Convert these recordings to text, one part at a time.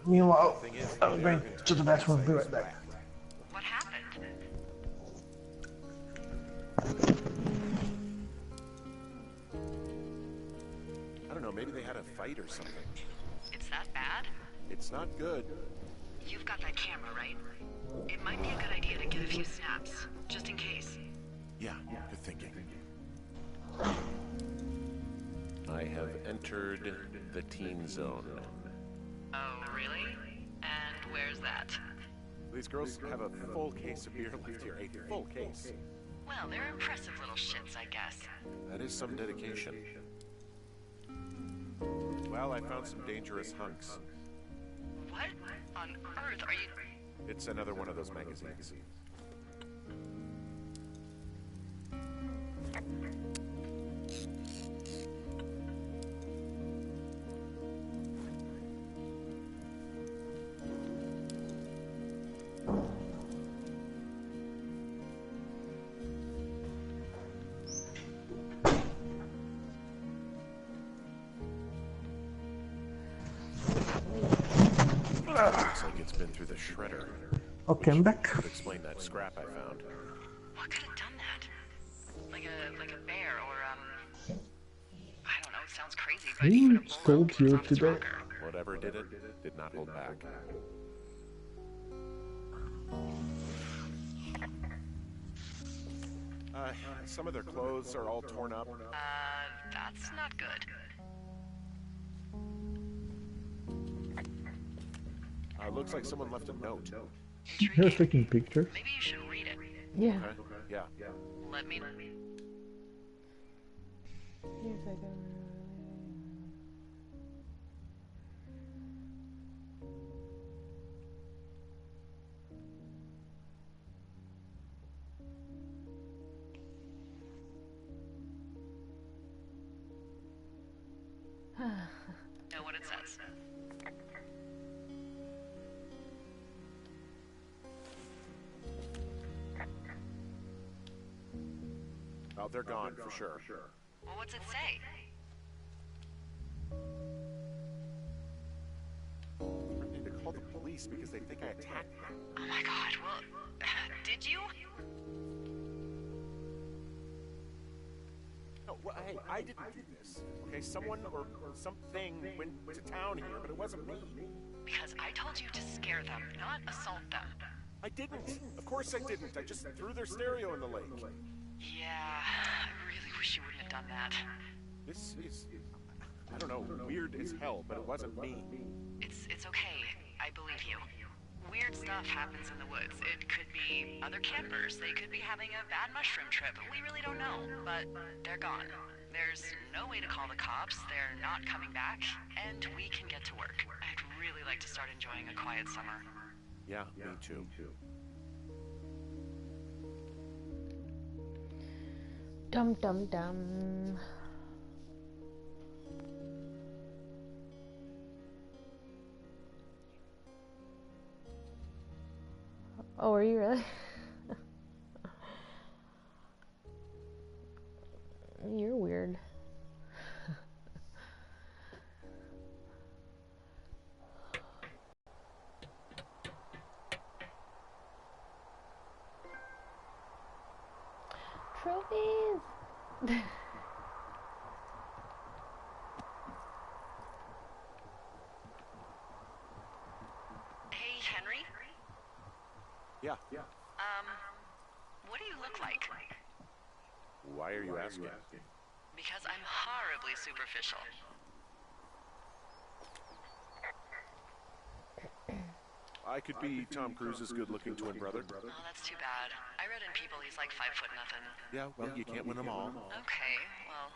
Meanwhile, I'm going to the bathroom. Be right back. What happened? I don't know, maybe they had a fight or something. It's that bad? It's not good. You've got that camera, right? It might be a good idea to get a few snaps, just in case. Yeah, good thinking. I have entered the teen zone. Oh, really? And where's that? These girls have a full case of beer left here. A full case. Well, they're impressive little shits, I guess. That is some dedication. Well, I found some dangerous hunks. What on earth are you... It's another one of those magazines. Looks like it's been through the shredder. Okay, I'm back. Could explain that scrap I found. What could have done that? Like a bear or, I don't know, it sounds crazy, but even a Who stole bulldog here on its today? rocker. Whatever did it, did not hold back. Some of their clothes are all torn up. That's not good. Looks like someone left a note. You're taking pictures. Maybe you should read it. Yeah. Okay. Yeah. Let me... Here's like a... know what it says. Oh, they're gone for sure. Well, what's it say? I need to call the police because they think I attacked them. Oh my god, well, did you? No, well, hey, I didn't do this. Okay, someone or something went to town here, but it wasn't me. Because I told you to scare them, not assault them. I didn't. Of course I didn't. I just threw their stereo in the lake. Yeah, I really wish you wouldn't have done that. This is, I don't know, weird as hell, but it wasn't me. It's okay. I believe you. Weird stuff happens in the woods. It could be other campers. They could be having a bad mushroom trip. We really don't know, but they're gone. There's no way to call the cops. They're not coming back, and we can get to work. I'd really like to start enjoying a quiet summer. Yeah, me too. Dum dum dum. Oh, are you really? You're weird. Trophies! Hey, Henry? Yeah. What do you look like? Why are you asking? Because I'm horribly superficial. I could be Tom Cruise's good-looking twin brother. Oh, that's too bad. I read in People he's like 5 foot nothing. Yeah, well, you can't win them all. Okay, well,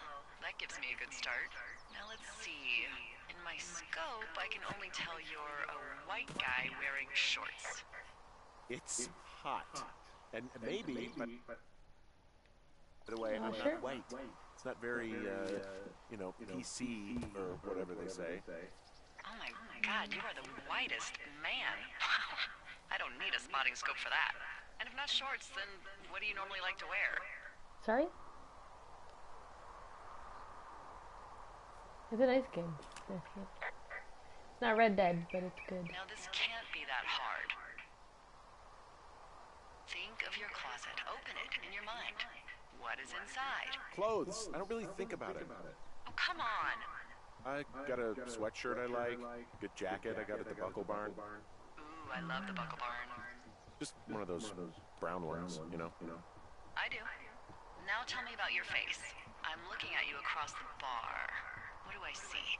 that gives me a good start. Now let's see. In my scope, I can only tell you're a white guy wearing shorts. It's hot. And maybe, but... By the way, I'm sure. not white. It's not very, you know, PC or whatever they say. Oh my god, you are the whitest man. Wow. I don't need a spotting scope for that. And if not shorts, then what do you normally like to wear? Sorry? It's a nice game. Nice game. Not Red Dead, but it's good. Now this can't be that hard. Think of your closet. Open it in your mind. What is inside? Clothes. I don't really think about it. Oh, come on. I got a sweatshirt I like, good jacket I got at the Buckle Barn. Ooh, I love the Buckle Barn. Just one of those brown ones, you know? I do. Now tell me about your face. I'm looking at you across the bar. What do I see?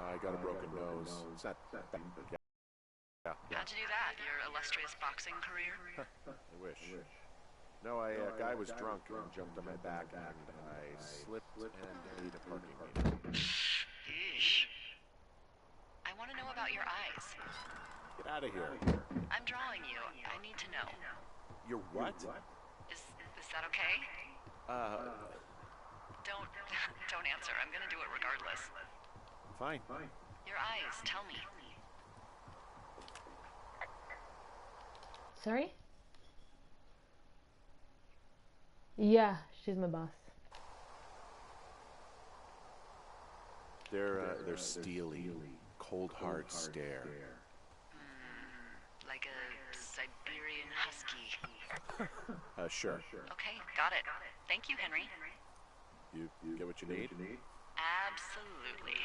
I got a broken nose. It's not that bad. Yeah. How'd you do that? Your illustrious boxing career? I wish. No, a guy was drunk and jumped on my back, and I slipped and ate a parking meter. Eesh. I want to know about your eyes. Get out of here. I'm drawing you. I need to know. You're what? Is that okay? Don't answer. I'm gonna do it regardless. Fine. Your eyes, tell me. Sorry? Yeah, she's my boss. They're steely, cold hard stare. Like a Siberian husky. Sure. Okay, got it. Thank you, Henry. You get what you need? Absolutely.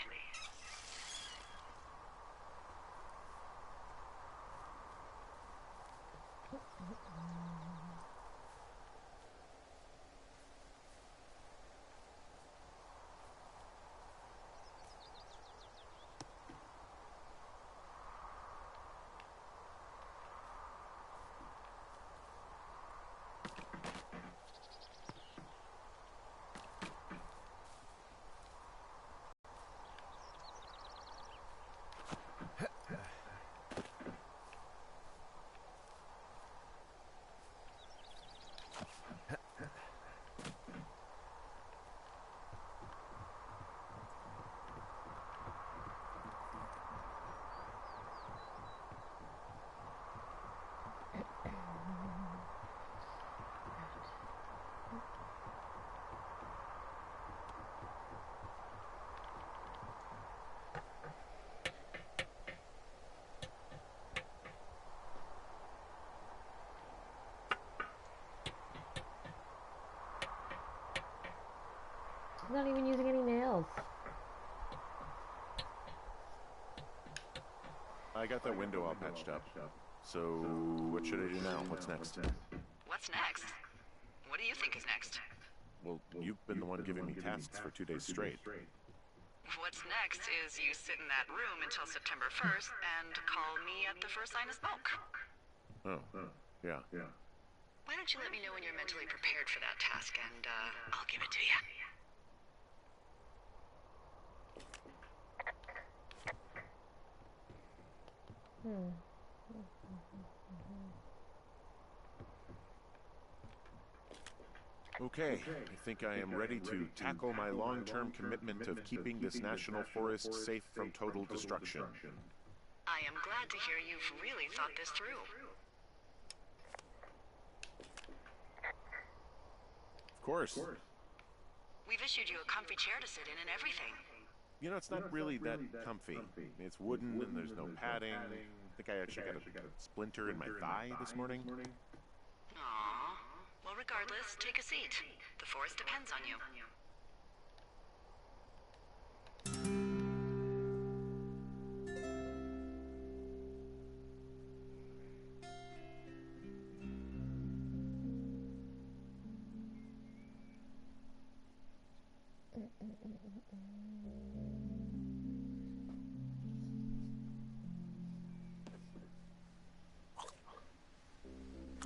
I'm not even using any nails. I got that window all patched up. So, what should I do now? What's next? What's next? What do you think is next? Well, you've been the one giving me tasks for 2 days straight. What's next is you sit in that room until September 1st and call me at the first sign of smoke. Oh, yeah. Why don't you let me know when you're mentally prepared for that task and I'll give it to you. Okay, I think I am ready to tackle my long-term commitment of keeping this national forest safe from total destruction. I am glad to hear you've really thought this through. Of course. We've issued you a comfy chair to sit in and everything. You know, it's not really that comfy. It's wooden and there's no padding. I think I actually got a splinter in my thigh this morning. Aww. Well, regardless, take a seat. The forest depends on you.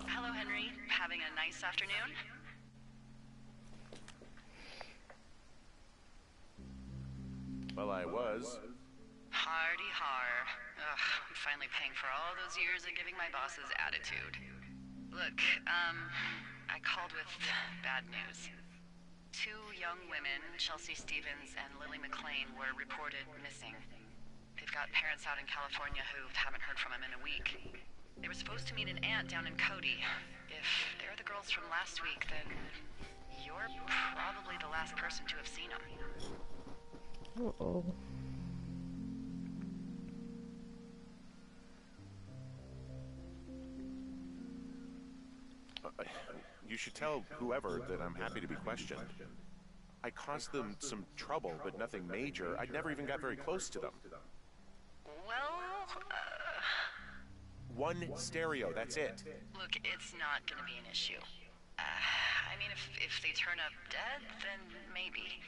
Hello, Henry. Having a nice afternoon? Well, I was. Hardy har. Ugh, I'm finally paying for all those years of giving my bosses attitude. Look, I called with bad news. 2 young women, Chelsea Stevens and Lily McLean, were reported missing. They've got parents out in California who haven't heard from them in a week. They were supposed to meet an aunt down in Cody. If they're the girls from last week, then you're probably the last person to have seen them. Uh-oh. You should tell whoever that I'm happy to be questioned. I caused them some trouble, but nothing major. I never even got very close to them. Well, One stereo, that's it. look, it's not gonna be an issue. I mean, if they turn up dead, then maybe.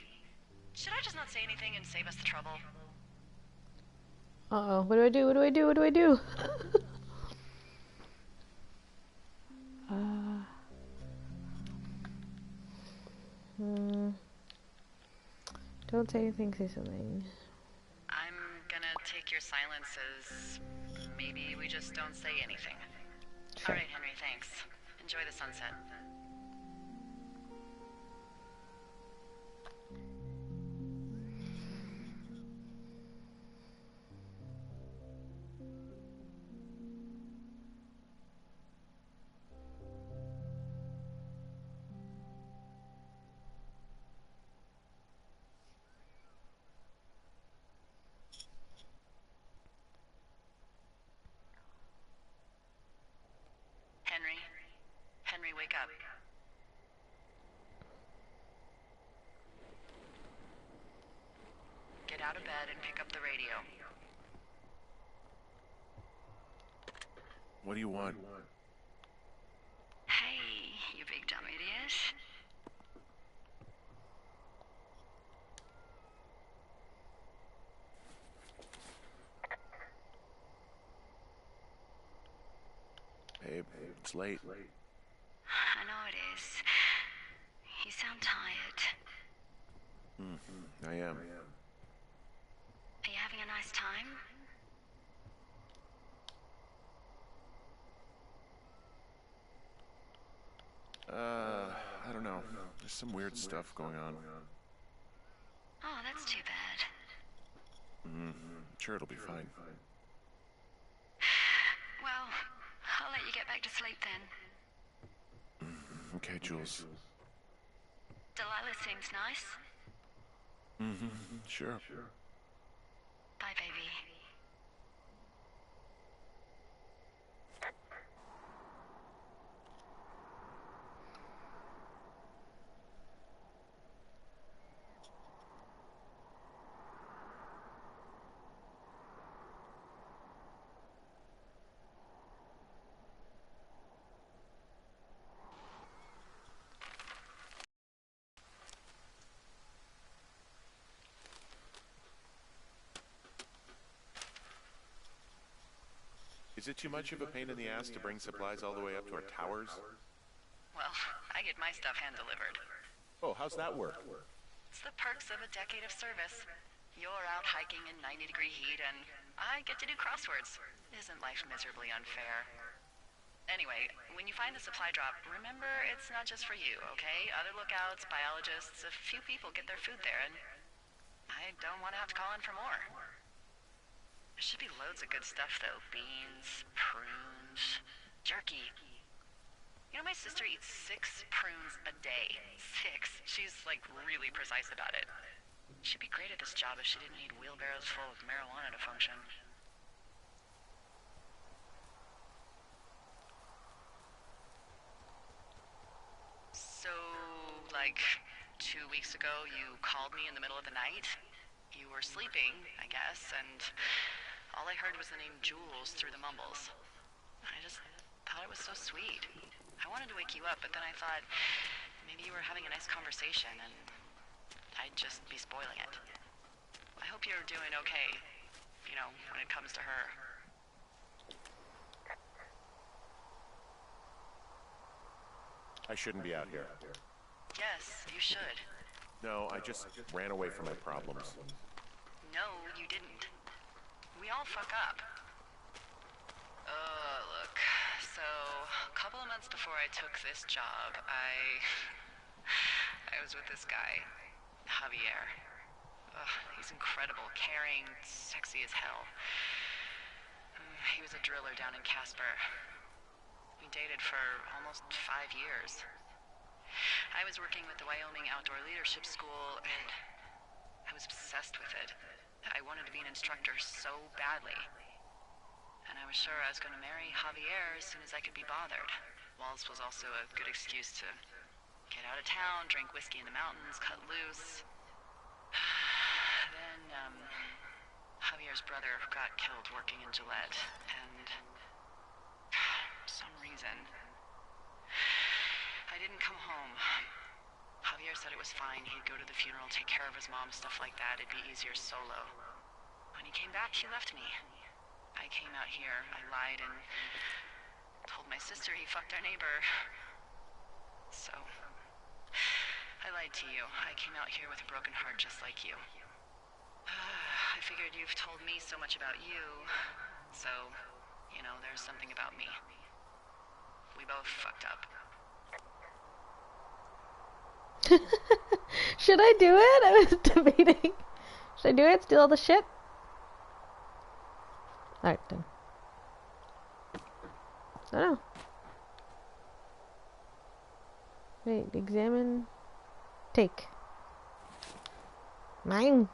Should I just not say anything and save us the trouble? Uh-oh. What do I do? What do I do? What do I do? Don't say anything, say something. I'm gonna take your silence as maybe we just don't say anything. Sure. Alright, Henry, thanks. Enjoy the sunset. Henry? Henry, wake up. Get out of bed and pick up the radio. What do you want? Hey, you big dumb idiot. Babe, it's late. I know it is. You sound tired. I am. Are you having a nice time? I don't know. There's some weird stuff going on. Oh, that's too bad. Sure, it'll be fine. Well, I'll let you get back to sleep then. Okay, Jules. Delilah seems nice. Sure. Bye, baby. Is it too much of a pain in the ass to bring supplies all the way up to our towers? Well, I get my stuff hand-delivered. Oh, how's that work? It's the perks of a decade of service. You're out hiking in 90-degree heat, and I get to do crosswords. Isn't life miserably unfair? Anyway, when you find the supply drop, remember it's not just for you, okay? Other lookouts, biologists, a few people get their food there, and I don't want to have to call in for more. There should be loads of good stuff, though. Beans, prunes, jerky. You know, my sister eats 6 prunes a day. 6. She's, like, really precise about it. She'd be great at this job if she didn't need wheelbarrows full of marijuana to function. So, like, 2 weeks ago, you called me in the middle of the night? You were sleeping, I guess, and all I heard was the name Jules through the mumbles. I just thought it was so sweet. I wanted to wake you up, but then I thought maybe you were having a nice conversation and I'd just be spoiling it. I hope you're doing okay, you know, when it comes to her. I shouldn't be out here. Yes, you should. No, I just ran away from my problems. No, you didn't. We all fuck up. Look, so a couple of months before I took this job, I was with this guy, Javier. He's incredible, caring, sexy as hell. He was a driller down in Casper. We dated for almost 5 years. I was working with the Wyoming Outdoor Leadership School, and I was obsessed with it. I wanted to be an instructor so badly. And I was sure I was going to marry Javier as soon as I could be bothered. Walls was also a good excuse to get out of town, drink whiskey in the mountains, cut loose. Then, Javier's brother got killed working in Gillette, and for some reason, I didn't come home. Javier said it was fine. He'd go to the funeral, take care of his mom, stuff like that. It'd be easier solo. When he came back, he left me. I came out here, I lied, and told my sister he fucked our neighbor. So, I lied to you. I came out here with a broken heart just like you. I figured you've told me so much about you, so, you know, there's something about me. We both fucked up. Should I do it? I was debating. Should I do it? Steal all the shit? Alright then. I don't know. Wait, examine. Take. Mine.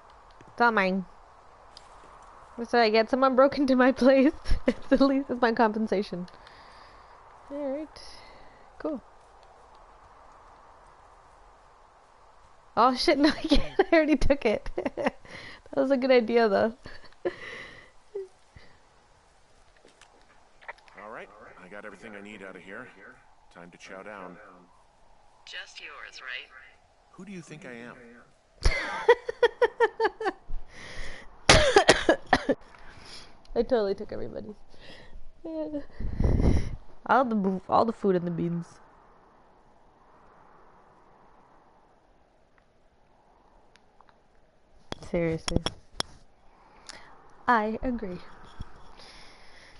It's all mine. So I get someone broke into my place. At least it's my compensation. Alright. Cool. Oh shit, no I can't. I already took it. That was a good idea though. Alright, I got everything I need out of here. Time to chow down. Just yours, right? Who do you think I am? I totally took everybody's. Yeah. All the food and the beans. Seriously. I agree.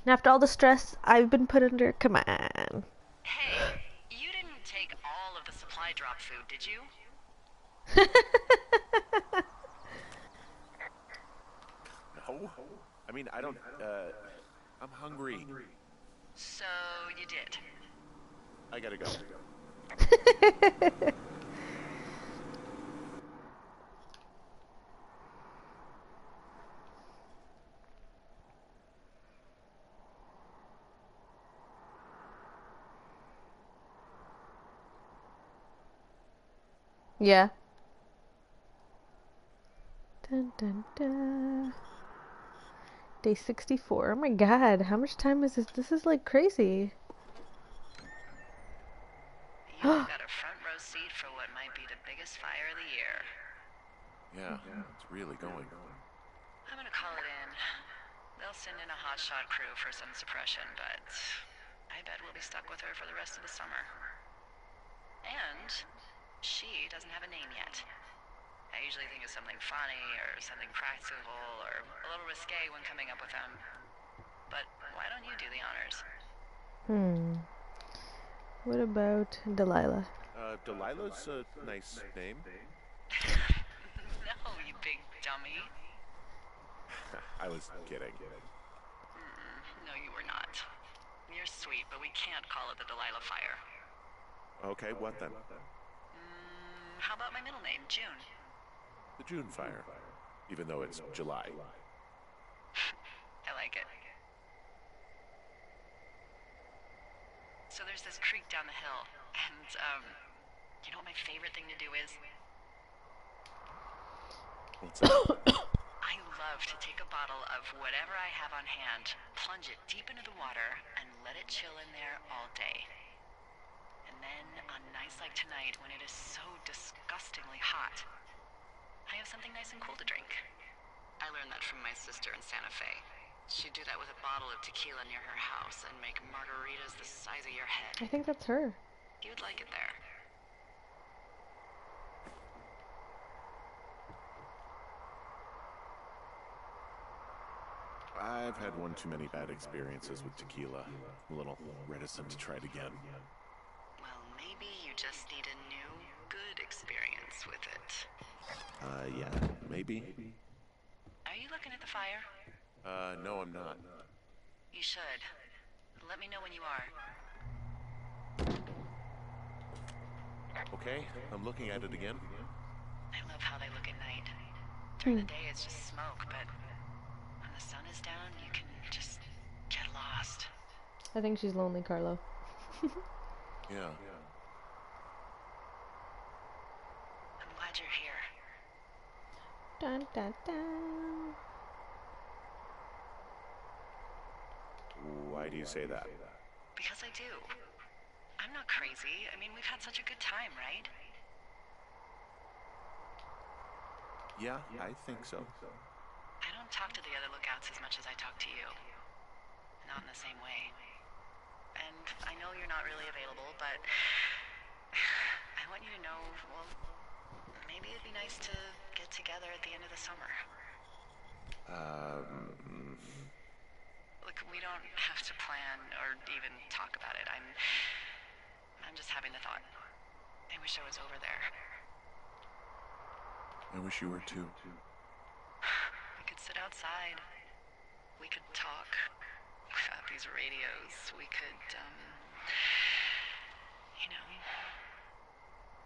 And after all the stress I've been put under, come on. Hey, you didn't take all of the supply drop food, did you? No. I mean, I don't, I'm hungry. So, you did. I gotta go. Yeah. Dun, dun, dun. Day 64. Oh my god, how much time is this? This is like crazy. You've got a front row seat for what might be the biggest fire of the year. Yeah, it's really going. I'm gonna call it in. They'll send in a hotshot crew for some suppression, but I bet we'll be stuck with her for the rest of the summer. And she doesn't have a name yet. I usually think of something funny or something practical or a little risque when coming up with them. But why don't you do the honors? What about Delilah? Delilah's a nice name. No, you big dummy. I was kidding. No, you were not. You're sweet, but we can't call it the Delilah fire. Okay, what then? How about my middle name, June? The June fire. Even though it's July. I like it. So there's this creek down the hill, and, you know what my favorite thing to do is? What's that? I love to take a bottle of whatever I have on hand, plunge it deep into the water, and let it chill in there all day. And then, on nights like tonight, when it is so disgustingly hot, I have something nice and cool to drink. I learned that from my sister in Santa Fe. She'd do that with a bottle of tequila near her house and make margaritas the size of your head. I think that's her. You'd like it there. I've had one too many bad experiences with tequila. I'm a little reticent to try it again. Well, maybe you just need a new, good experience with it. Yeah, maybe. Are you looking at the fire? No, I'm not. You should. Let me know when you are. Okay, I'm looking at it again. I love how they look at night. During the day, it's just smoke, but when the sun is down, you can just get lost. I think she's lonely, Carlo. Yeah. I'm glad you're here. Dun, dun, dun. Why do you say that? Because I do. I'm not crazy. I mean, we've had such a good time, right? Yeah, I think so. I don't talk to the other lookouts as much as I talk to you. Not in the same way. And I know you're not really available, but I want you to know, well, maybe it'd be nice to get together at the end of the summer. Look, we don't have to plan or even talk about it. I'm just having the thought. I wish I was over there. I wish you were too. We could sit outside. We could talk without these radios. We could, you know.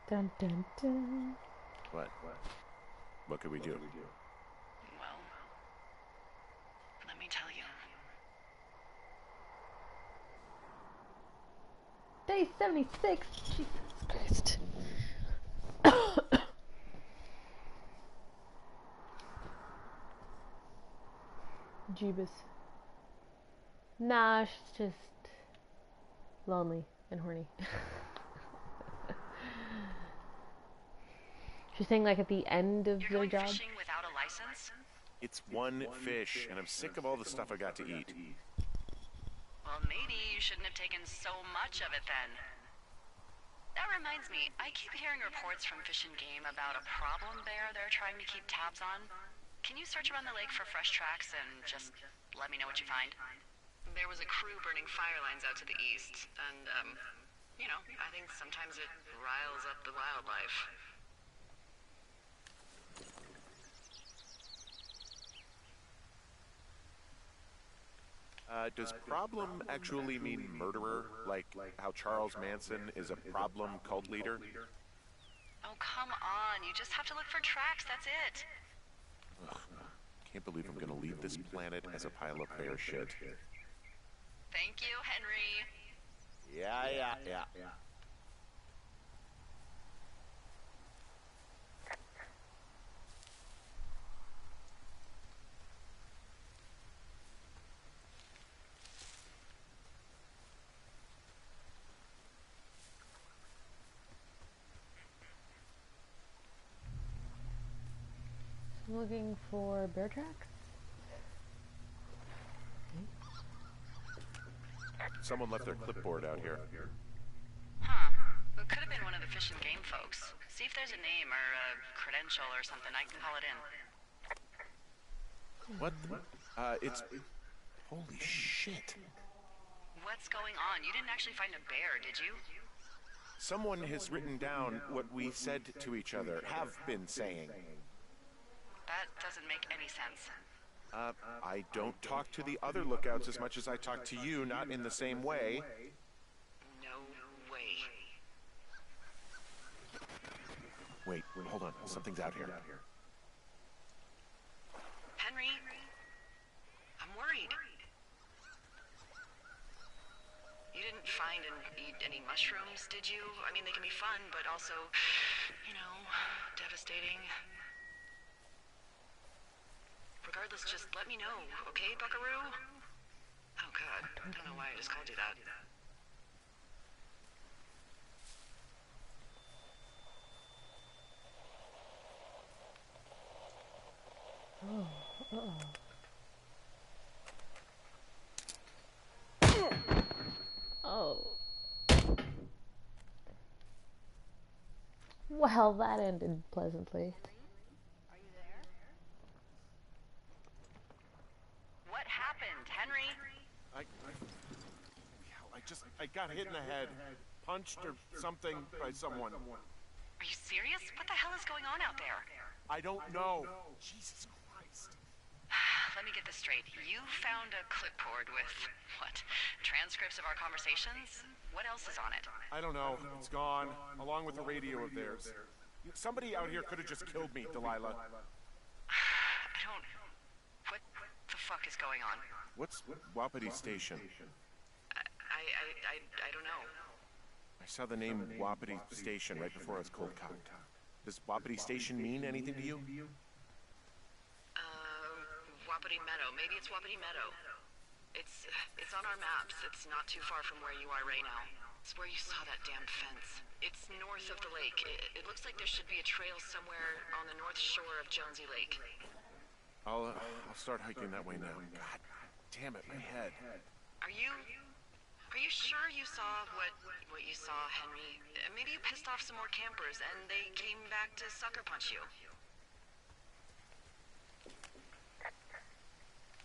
Dun, dun, dun. What? What could we do? Well, let me tell you. Day 76. Jesus Christ. Jeebus. Nah, she's just lonely and horny. She's saying like at the end of You're their going job. fishing without a license? It's one fish, and I'm sick of all the stuff I got to eat. Well, maybe you shouldn't have taken so much of it then. That reminds me, I keep hearing reports from Fish and Game about a problem bear they're trying to keep tabs on. Can you search around the lake for fresh tracks and just let me know what you find? There was a crew burning fire lines out to the east, and, you know, I think sometimes it riles up the wildlife. Does problem actually mean murderer? Like how Charles Manson is a problem cult leader? Oh, come on. You just have to look for tracks, that's it. Ugh, can't believe I'm gonna leave this planet as a pile of bear shit. Thank you, Henry. Yeah. I'm looking for bear tracks. Someone left their clipboard out here. Huh. It could have been one of the Fish and Game folks. See if there's a name or a credential or something. I can call it in. What? It's... Holy shit. What's going on? You didn't actually find a bear, did you? Someone has written down what we said to each other, have been saying. That doesn't make any sense. I don't talk to the other lookouts as much as I talk to you, not in the same way. No way. Wait, hold on. Something's out here. Henry, I'm worried. You didn't find and eat any mushrooms, did you? I mean, they can be fun, but also, you know, devastating. Regardless, just let me know, okay, Buckaroo? Oh, God. I don't know why I just called you that. Oh. Well, that ended pleasantly. What happened, Henry? I got hit in the head, punched or something by someone. Are you serious? What the hell is going on out there? I don't know. Jesus Christ. Let me get this straight. You found a clipboard with, what, transcripts of our conversations? What else is on it? I don't know. It's gone, along with the radio of theirs. Somebody out here could have just killed me, Delilah. I don't... What the fuck is going on? What's Wapiti Station? I don't know. I saw the name Wapiti Station right before I was cold cocked. Does Wapiti Station mean anything to you? Wapiti Meadow. Maybe it's Wapiti Meadow. It's on our maps. It's not too far from where you are right now. It's where you saw that damn fence. It's north of the lake. It looks like there should be a trail somewhere on the north shore of Jonesy Lake. I'll start hiking that way now. God damn it, my head. Are you sure you saw what you saw, Henry? Maybe you pissed off some more campers and they came back to sucker punch you.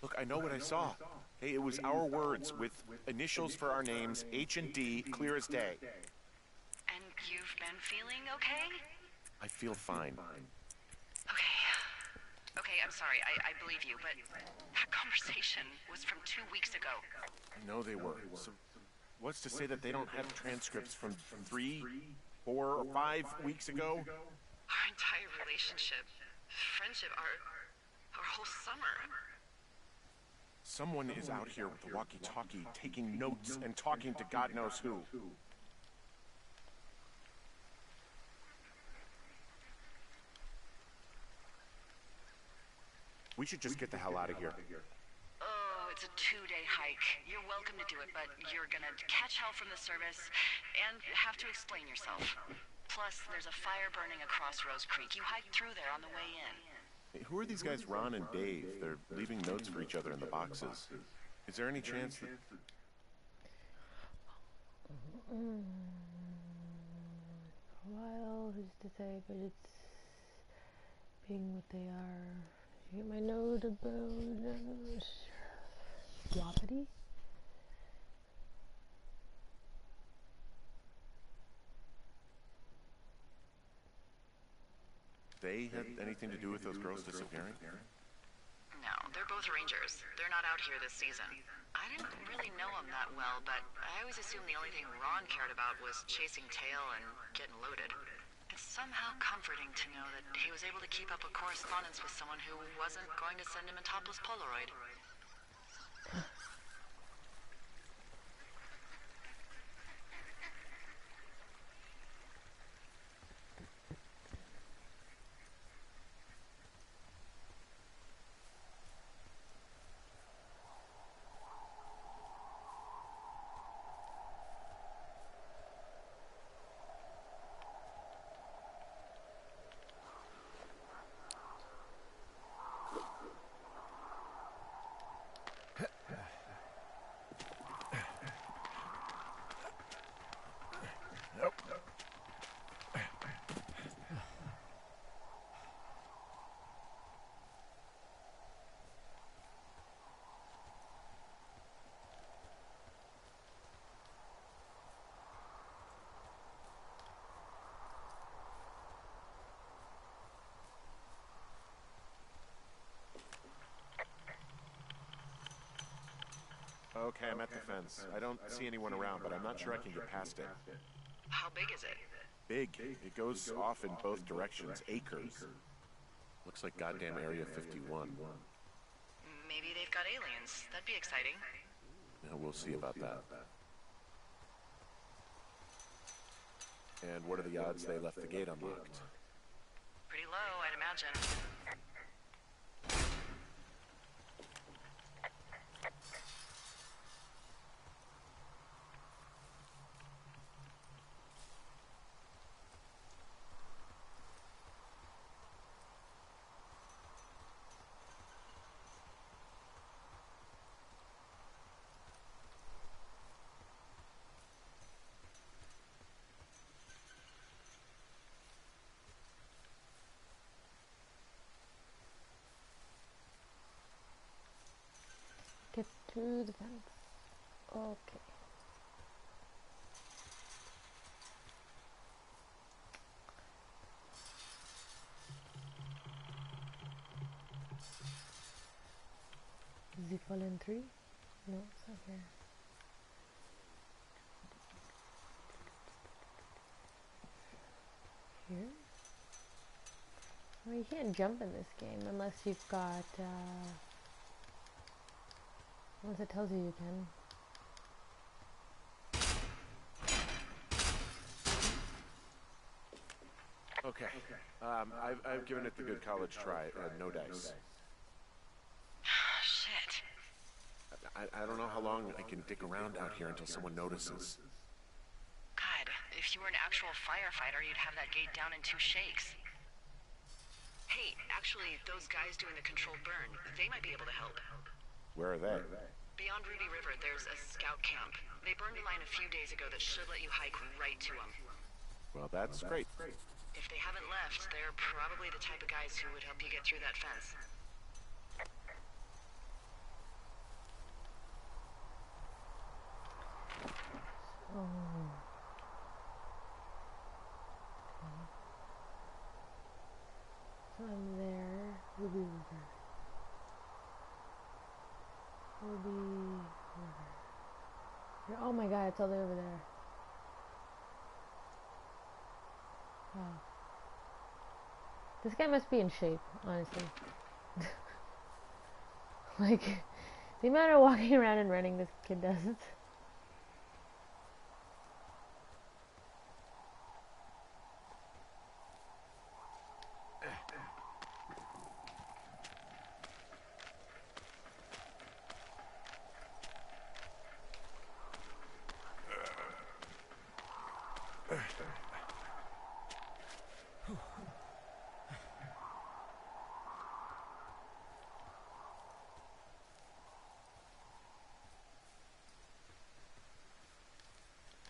Look, I know what I saw. Hey, it was our words with initials for our names, H and D, clear as day. And you've been feeling okay? I feel fine. Okay, I'm sorry, I believe you, but that conversation was from 2 weeks ago. I know they were. So what's to say that they don't have transcripts from 3, 4, or 5 weeks ago? Our entire relationship, friendship, our whole summer. Someone is out here with the walkie-talkie, taking notes and talking to God knows who. We should just get the hell out of here. Oh, it's a 2-day hike. You're welcome to do it, but you're gonna catch hell from the service and have to explain yourself. Plus, there's a fire burning across Rose Creek. You hiked through there on the way in. Hey, who are these guys, Ron and Dave? They're leaving notes for each other in the boxes. Is there any chance that... For a while, who's to say, but it's being what they are. Did you get my note about Wapiti? They had anything to do with those girls disappearing? No, they're both rangers. They're not out here this season. I didn't really know them that well, but I always assumed the only thing Ron cared about was chasing tail and getting loaded. It's somehow comforting to know that he was able to keep up a correspondence with someone who wasn't going to send him a topless Polaroid. Okay, I'm at the fence. I don't see anyone around, but I'm not sure I can get past it. How big is it? Big. It goes off in both directions. Acres. Looks like goddamn Area 51. Maybe they've got aliens. That'd be exciting. Yeah, we'll see about that. And what are the odds they left the gate unlocked? Pretty low, I'd imagine. Get through the fence. Okay. Does he fall in 3? No, it's not here. Here? Well, you can't jump in this game unless you've got, unless it tells you you can. Okay. I've given it the good college try. No dice. Shit. I don't know how long I can dick around out here until someone notices. God, if you were an actual firefighter, you'd have that gate down in 2 shakes. Hey, actually, those guys doing the controlled burn, they might be able to help. Where are they? Beyond Ruby River, there's a scout camp. They burned a line a few days ago that should let you hike right to them. Well, that's great. If they haven't left, they're probably the type of guys who would help you get through that fence. Oh. Okay. So I'm there. Ruby River. Ruby River. Oh my god, it's all the way over there. Wow. This guy must be in shape, honestly. Like, the amount of walking around and running this kid does.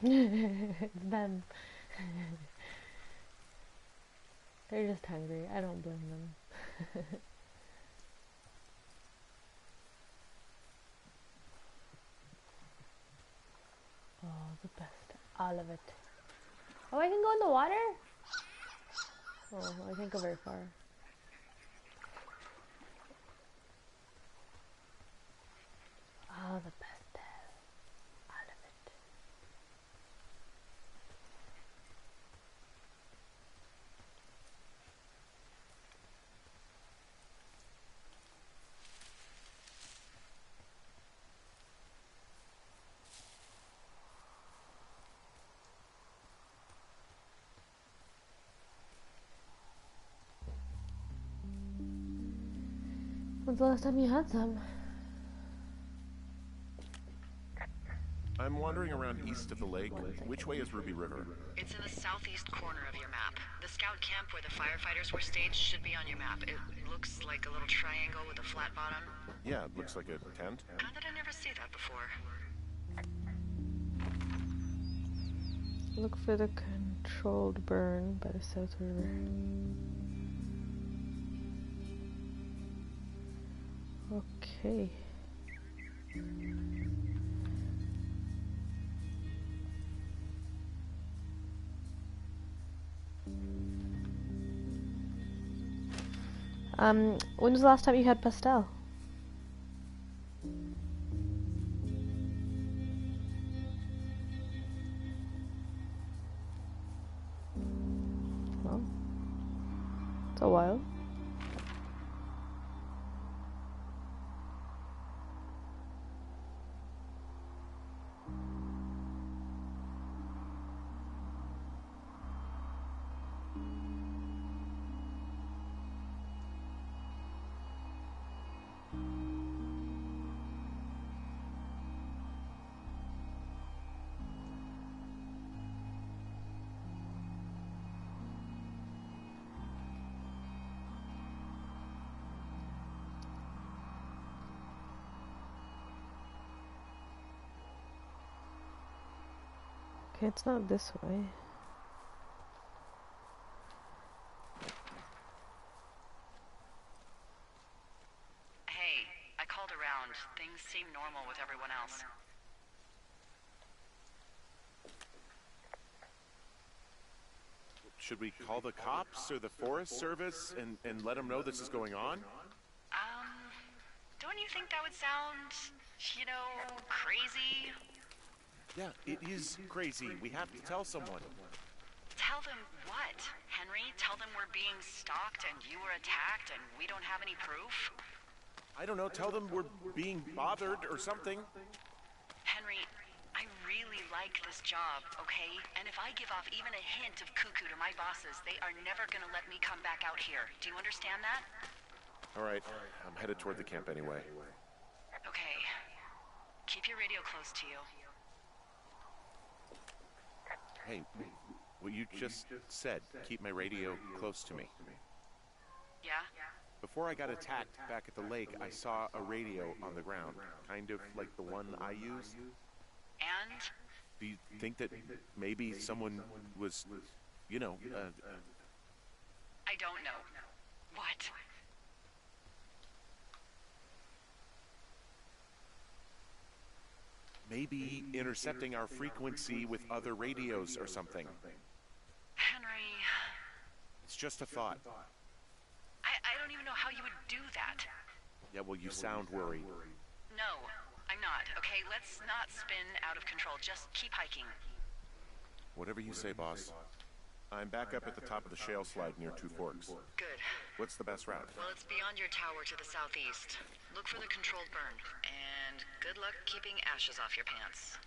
It's them. They're just hungry. I don't blame them. Oh, the best. All of it. Oh, I can go in the water? Oh, I can't go very far. Oh, the best. All of it. When's the last time you had some? I'm wandering around east of the lake. Which way is Ruby River? It's in the southeast corner of your map. The scout camp where the firefighters were staged should be on your map. It looks like a little triangle with a flat bottom. Yeah, it looks like a tent. How did I never see that before? Look for the controlled burn by the South River. Okay. When was the last time you had pastel? Well, it's a while. Okay, it's not this way. Hey, I called around. Things seem normal with everyone else. Should we call the cops or the Forest Service and let them know this is going on? Don't you think that would sound, you know, crazy? Yeah, it is crazy. We have to tell someone. Tell them what? Henry being stalked and you were attacked and we don't have any proof? I don't know, tell them we're being bothered or something. Henry, I really like this job, okay? And if I give off even a hint of cuckoo to my bosses, they are never gonna let me come back out here. Do you understand that? All right, I'm headed toward the camp anyway. Okay. Keep your radio close to you. Hey, what you just said, keep my radio close to me. Yeah? Before I got attacked back at the lake, I saw a radio on the ground, kind of like the one I use. And? Do you think that maybe someone was, you know, I don't know. What? maybe intercepting our frequency with other radios or something? Henry... It's just a thought. I don't even know how you would do that. Yeah, well, you sound worried. No, I'm not, okay? Let's not spin out of control. Just keep hiking. Whatever you say, boss. I'm back up at the top of the shale slide near Two Forks. Good. What's the best route? Well, it's beyond your tower to the southeast. Look for the controlled burn. And good luck keeping ashes off your pants.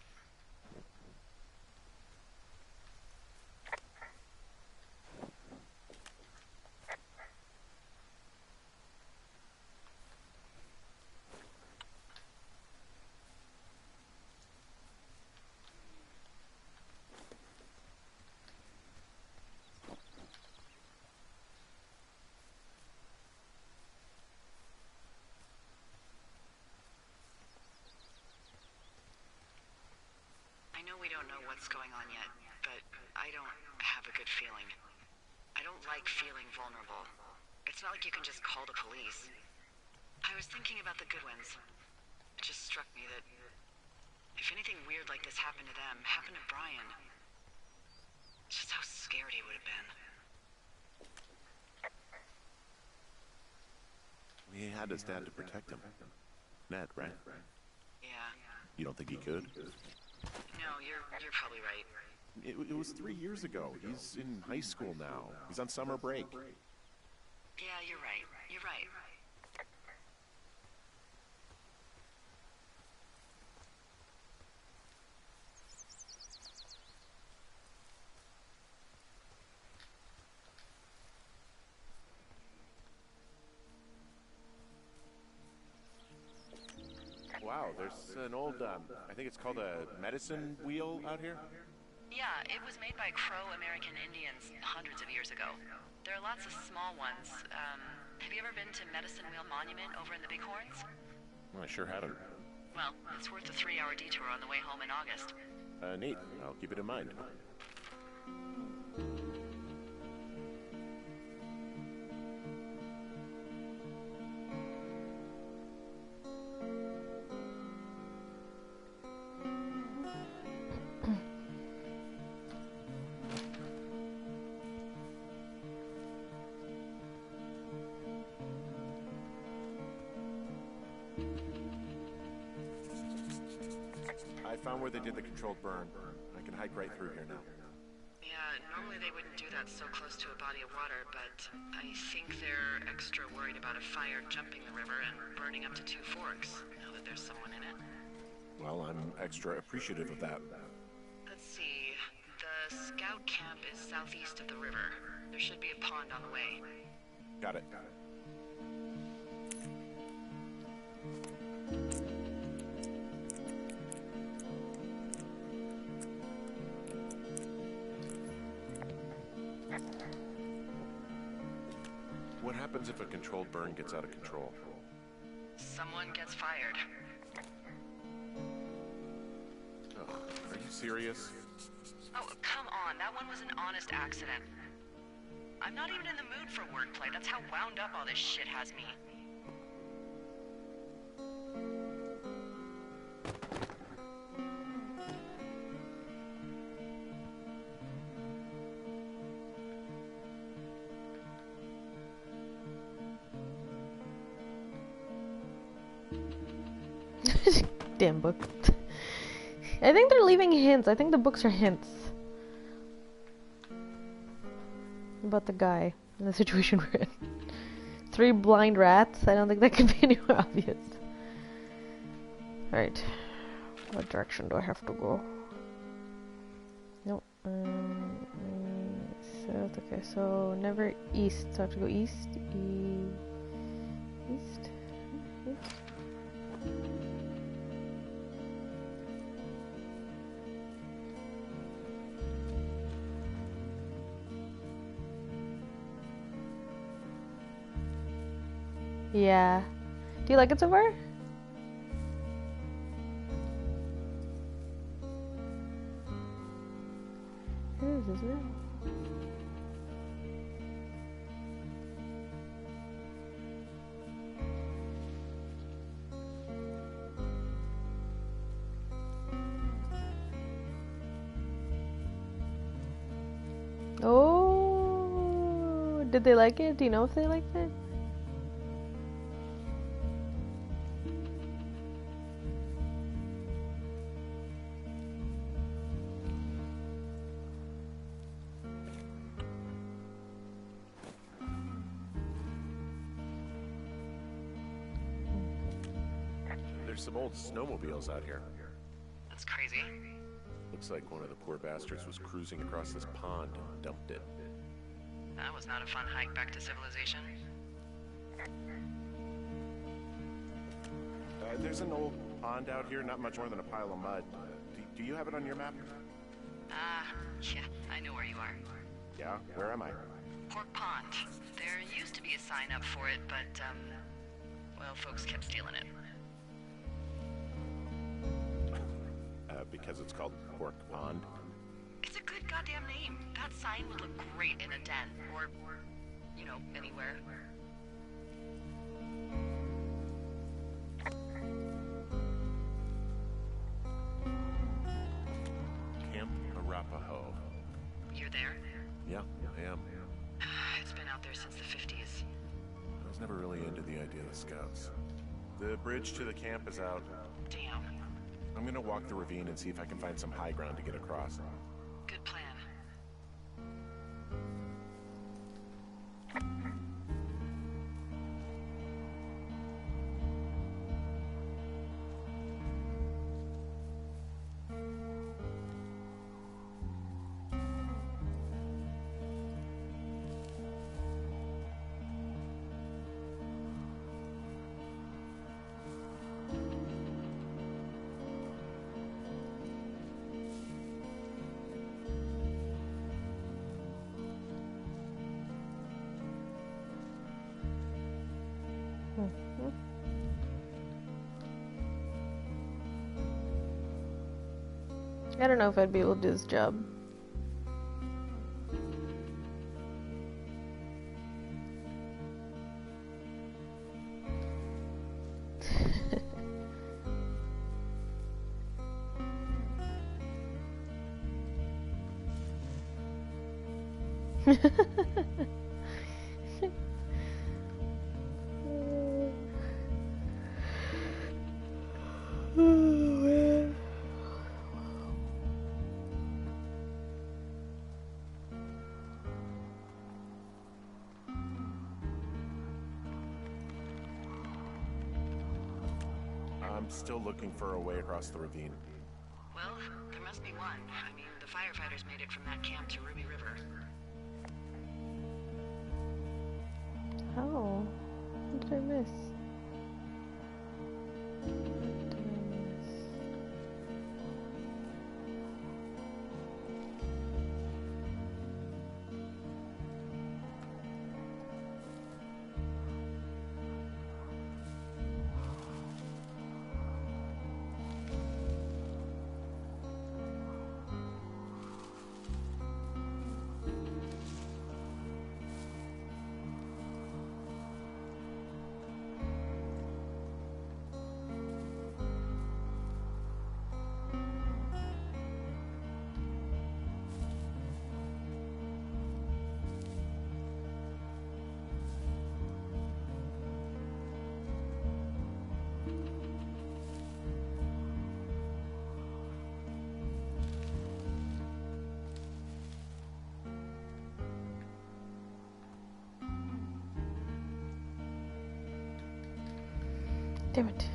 I know we don't know what's going on yet, but I don't have a good feeling. I don't like feeling vulnerable. It's not like you can just call the police. I was thinking about the Goodwins. It just struck me that if anything weird like this happened to them, happened to Brian, just how scared he would have been. He had his dad to protect him. Ned, right? Yeah. You don't think he could? No, you're probably right. It was 3 years ago. He's in high school now. He's on summer break. Yeah, you're right. You're right. Wow, there's an old, I think it's called a medicine wheel out here? Yeah, it was made by Crow American Indians hundreds of years ago. There are lots of small ones. Have you ever been to Medicine Wheel Monument over in the Bighorns? Well, I sure haven't. Well, it's worth a 3-hour detour on the way home in August. Neat. I'll keep it in mind. I found where they did the controlled burn. I can hike right through here now. Yeah, normally they wouldn't do that so close to a body of water, but I think they're extra worried about a fire jumping the river and burning up to Two Forks, now that there's someone in it. Well, I'm extra appreciative of that. Let's see. The scout camp is southeast of the river. There should be a pond on the way. Got it. What happens if a controlled burn gets out of control? Someone gets fired. Ugh, are you serious? Oh, come on. That one was an honest accident. I'm not even in the mood for wordplay. That's how wound up all this shit has me. Damn book. I think they're leaving hints. I think the books are hints about the guy. in the situation we're in. 3 blind rats? I don't think that could be any more obvious. Alright. What direction do I have to go? Nope. South. Okay, so never east. So I have to go east. East? East? Yeah. Do you like it so far? It is, isn't it? Oh, did they like it? Do you know if they liked it? There's some old snowmobiles out here. That's crazy. Looks like one of the poor bastards was cruising across this pond and dumped it. That was not a fun hike back to civilization. There's an old pond out here, not much more than a pile of mud. Do you have it on your map? Yeah, I know where you are. Yeah? Where am I? Pork Pond. There used to be a sign up for it, but, well, folks kept stealing it. Because it's called Pork Pond? It's a good goddamn name. That sign would look great in a den, or, you know, anywhere. Camp Arapaho. You're there? Yeah, I am. It's been out there since the 50s. I was never really into the idea of the scouts. The bridge to the camp is out. Damn. I'm gonna walk the ravine and see if I can find some high ground to get across. Good plan. I don't know if I'd be able to do this job. I'm still looking for a way across the ravine. Well, there must be one. I mean, the firefighters made it from that camp to Ruby River. Oh, what did I miss? What did I miss? Damn it.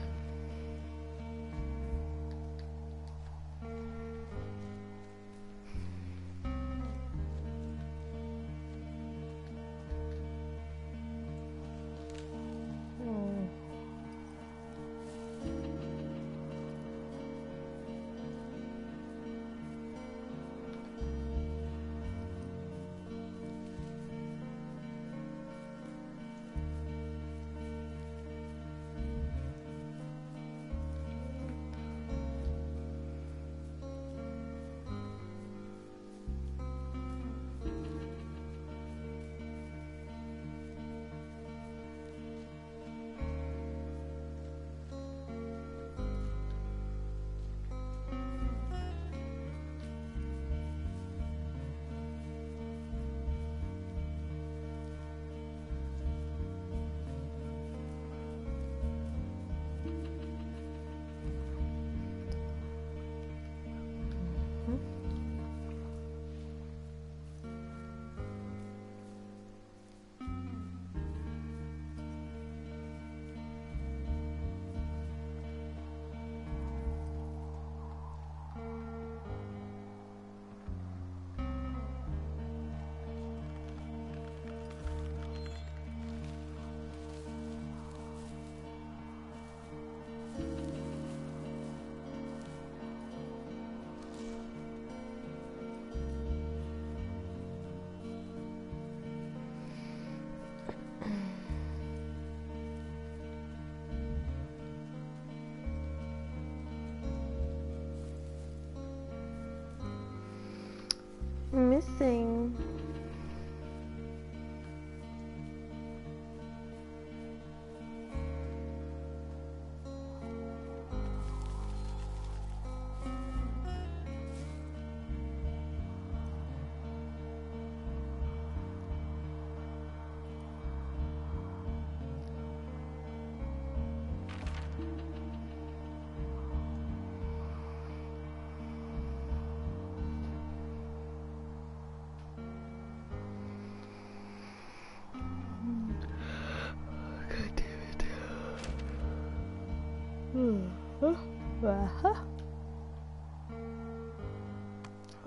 Missing.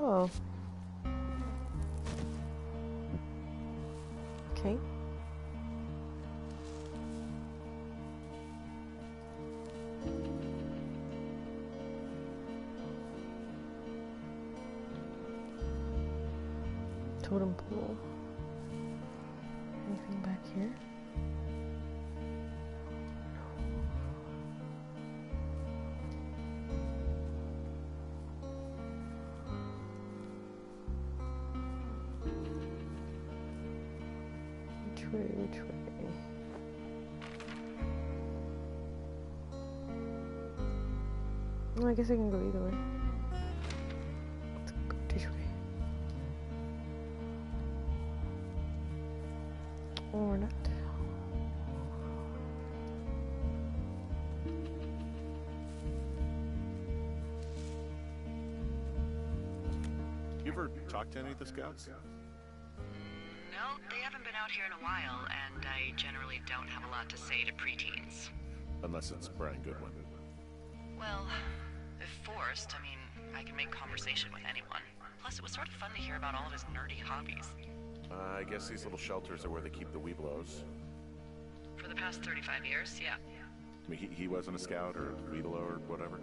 Oh. Okay. Totem pole. Anything back here? Which way? Well, I guess I can go either way. Let's go this way. Or not. You ever talked to any of the scouts? No, they haven't been out here in a while, and I generally don't have a lot to say to preteens. Unless it's Brian Goodwin. Well, if forced, I mean, I can make conversation with anyone. Plus, it was sort of fun to hear about all of his nerdy hobbies. I guess these little shelters are where they keep the Weeblos. For the past 35 years, yeah. I mean, he wasn't a scout or Weeblo or whatever.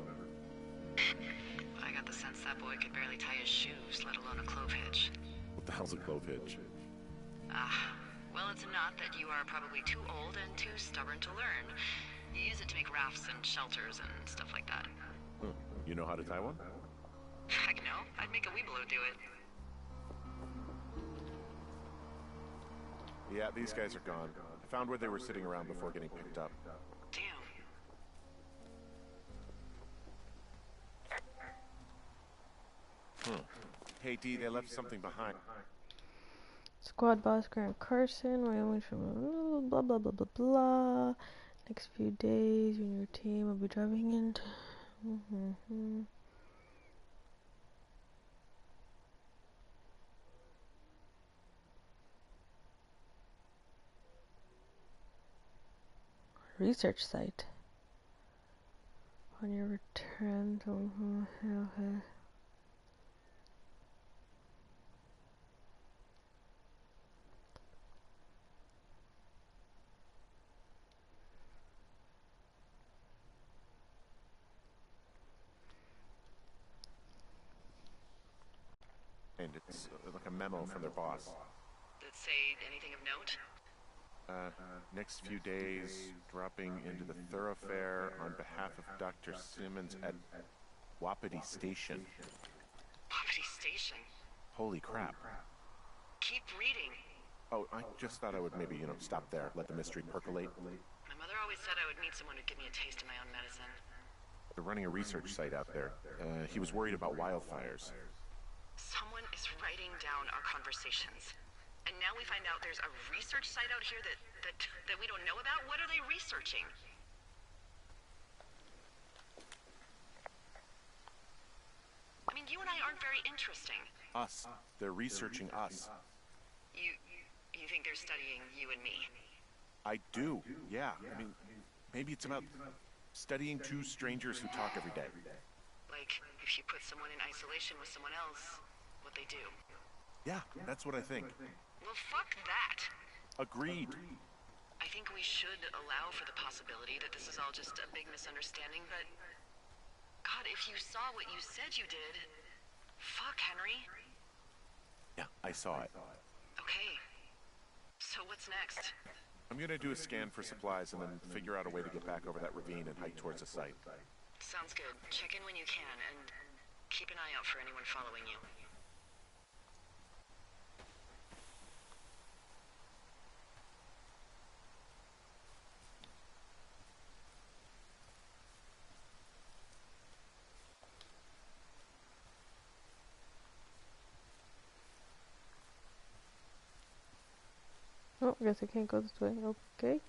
I got the sense that boy could barely tie his shoes, let alone a clove hitch. What the hell's a clove hitch? Well, it's a knot that you are probably too old and too stubborn to learn. You use it to make rafts and shelters and stuff like that. You know how to tie one? Heck no, I'd make a Weeblo do it. Yeah, these guys are gone. I found where they were sitting around before getting picked up. Damn. Hey, D, they left something behind. Squad boss Grant Carson, Wyoming from blah blah blah blah blah. Next few days, you and your team will be driving into. Research site. On your return to... Okay. And it's like a memo from their boss. Did it say anything of note? Next few days, dropping into the thoroughfare on behalf of Dr. Simmons at Wapiti Station. Poverty Station. Holy crap. Keep reading. Oh, I just thought I would maybe, stop there, let the mystery percolate. My mother always said I would meet someone who'd give me a taste of my own medicine. They're running a research site out there. He was worried about wildfires. Someone is writing down our conversations. And now we find out there's a research site out here that we don't know about? What are they researching? I mean, you and I aren't very interesting. Us. They're researching us. You think they're studying you and me? I do, yeah. I mean, maybe it's about studying two strangers who talk every day. Like, if you put someone in isolation with someone else, what they do. Yeah, that's what I think. Well, fuck that. Agreed. I think we should allow for the possibility that this is all just a big misunderstanding, but... God, if you saw what you said you did... Fuck, Henry. Yeah, I saw it. Okay. So what's next? I'm gonna do a scan for supplies and then figure out a way to get back over that ravine and hike towards the site. Sounds good. Check in when you can, and keep an eye out for anyone following you. Oh, I guess I can't go this way. Okay.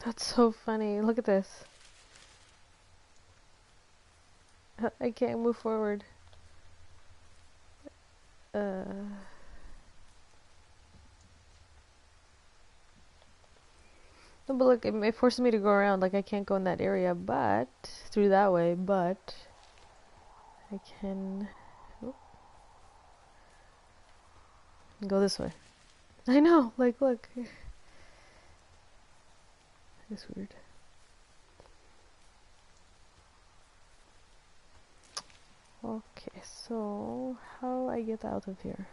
That's so funny. Look at this. I can't move forward. No, but look, it forces me to go around. Like, I can't go in that area, but through that way, but I can go this way. I know, like, look. It's weird. Okay, so how do I get out of here?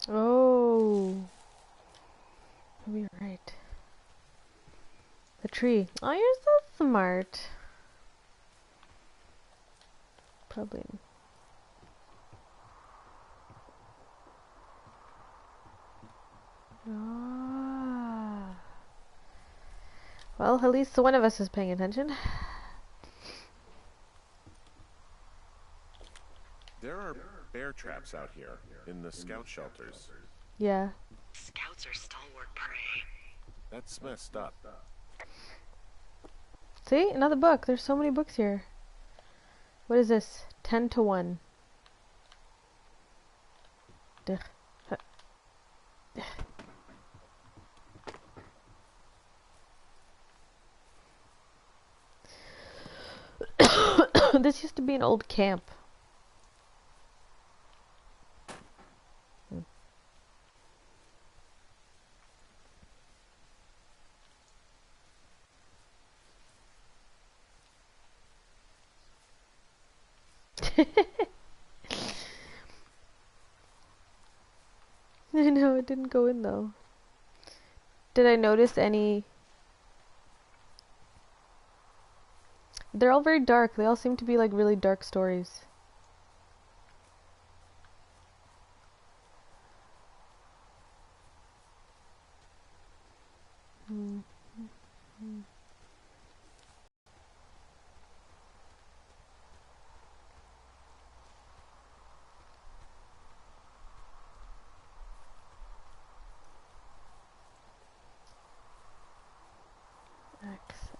Oh, you're right. The tree. Oh, you're so smart. Probably. Ah. Well, at least one of us is paying attention. There are bear traps out here in the scout shelters. Yeah. Scouts are stalwart prey. That's messed up. See? Another book. There's so many books here. What is this? 10 to 1. Duh. This used to be an old camp. I know, it didn't go in though. Did I notice any... They're all very dark. They all seem to be like really dark stories.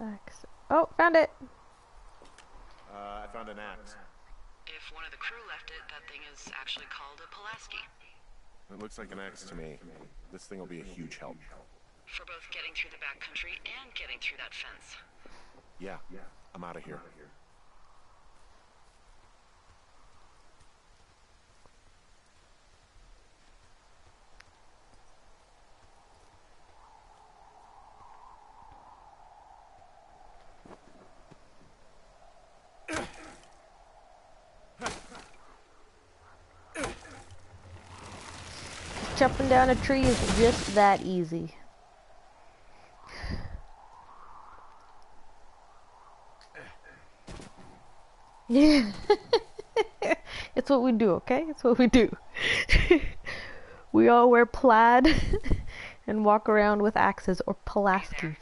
Axe. Oh, found it! I found an axe. If one of the crew left it, that thing is actually called a Pulaski. It looks like an axe to me. This thing will be a huge help. For both getting through the backcountry and getting through that fence. Yeah, I'm out of here. Jumping down a tree is just that easy. Yeah. It's what we do, okay? It's what we do. We all wear plaid and walk around with axes or Pulaskis.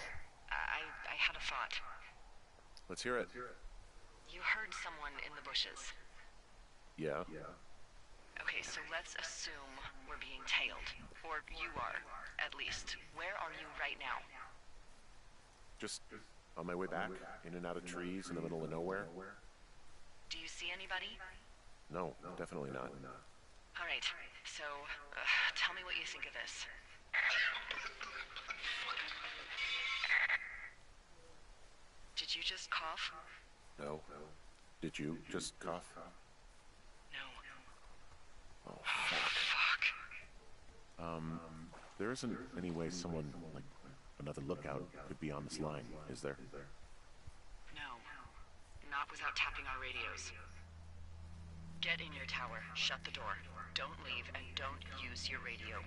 I had a thought. Let's hear it. You heard someone in the bushes. Yeah. Okay, so let's assume we're being tailed. Or you are, at least. Where are you right now? Just on my way back, in and out of trees in the middle of nowhere. Do you see anybody? No, definitely not. All right, so tell me what you think of this. Did you just cough? No. Did you just cough? No. Oh, fuck. There isn't any way someone, like, another lookout could be on this line, is there? No. Not without tapping our radios. Get in your tower, shut the door. Don't leave, and don't use your radio.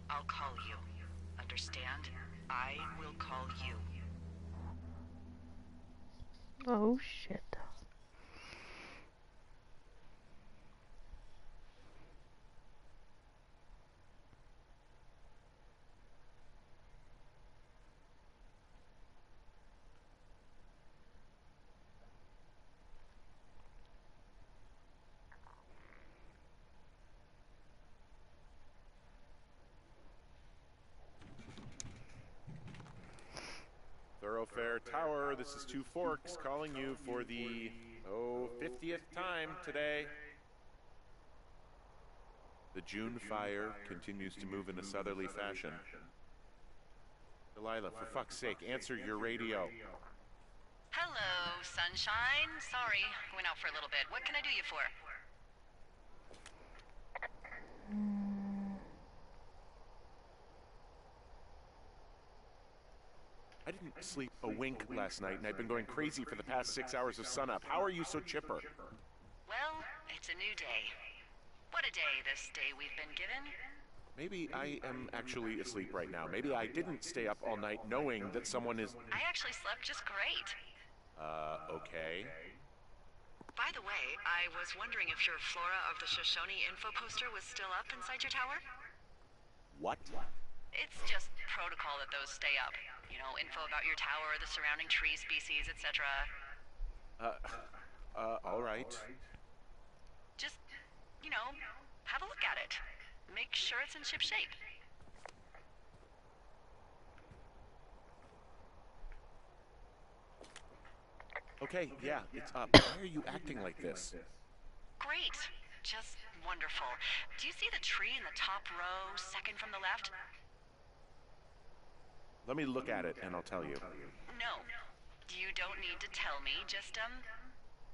I'll call you. Understand? I will call you. Oh shit. Thoroughfare Tower, this is Two Forks calling you for the, 50th time today. The June fire continues to move in a southerly fashion. Delilah, for fuck's sake, answer your radio. Hello, sunshine. Sorry, went out for a little bit. What can I do you for? I didn't sleep a wink last night, and I've been going crazy for the past 6 hours of sunup. How are you so chipper? Well, it's a new day. What a day, this day we've been given. Maybe I am actually asleep right now. Maybe I didn't stay up all night knowing that someone is... I actually slept just great. Okay. By the way, I was wondering if your Flora of the Shoshone info poster was still up inside your tower? What? It's just protocol that those stay up. You know, info about your tower, the surrounding tree species, etc. All right. Just, you know, have a look at it. Make sure it's in ship shape. Okay, yeah, it's up. Why are you acting like this? Great. Just wonderful. Do you see the tree in the top row, second from the left? Let me look at it, and I'll tell you. No. You don't need to tell me. Just,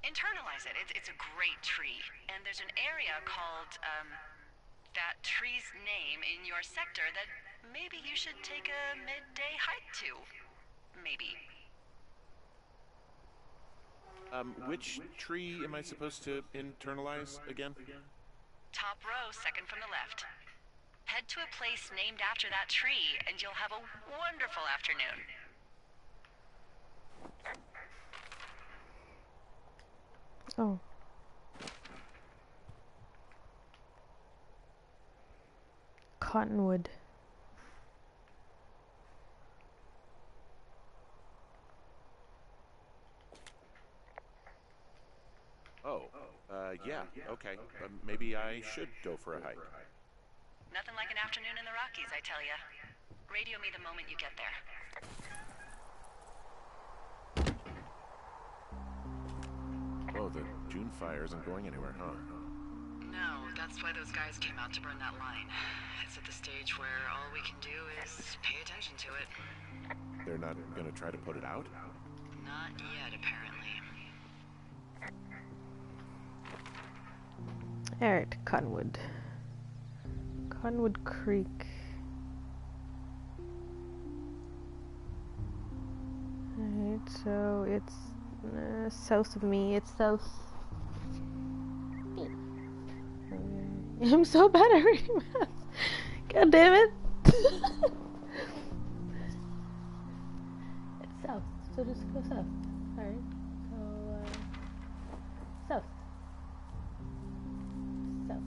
Internalize it. It's a great tree. And there's an area called, that tree's name in your sector that maybe you should take a midday hike to. Maybe. Which tree am I supposed to internalize again? Top row, second from the left. Head to a place named after that tree, and you'll have a wonderful afternoon. Oh. Cottonwood. Oh, yeah, okay. Maybe I should go for a hike. Nothing like an afternoon in the Rockies, I tell ya. Radio me the moment you get there. Oh, the June fire isn't going anywhere, huh? No, that's why those guys came out to burn that line. It's at the stage where all we can do is pay attention to it. They're not gonna try to put it out? Not yet, apparently. Alright, Cottonwood. Cottonwood Creek. Alright, so it's south of me. It's south. Okay. I'm so bad at reading math. God damn it. It's south, so just go south. Alright, so south. South.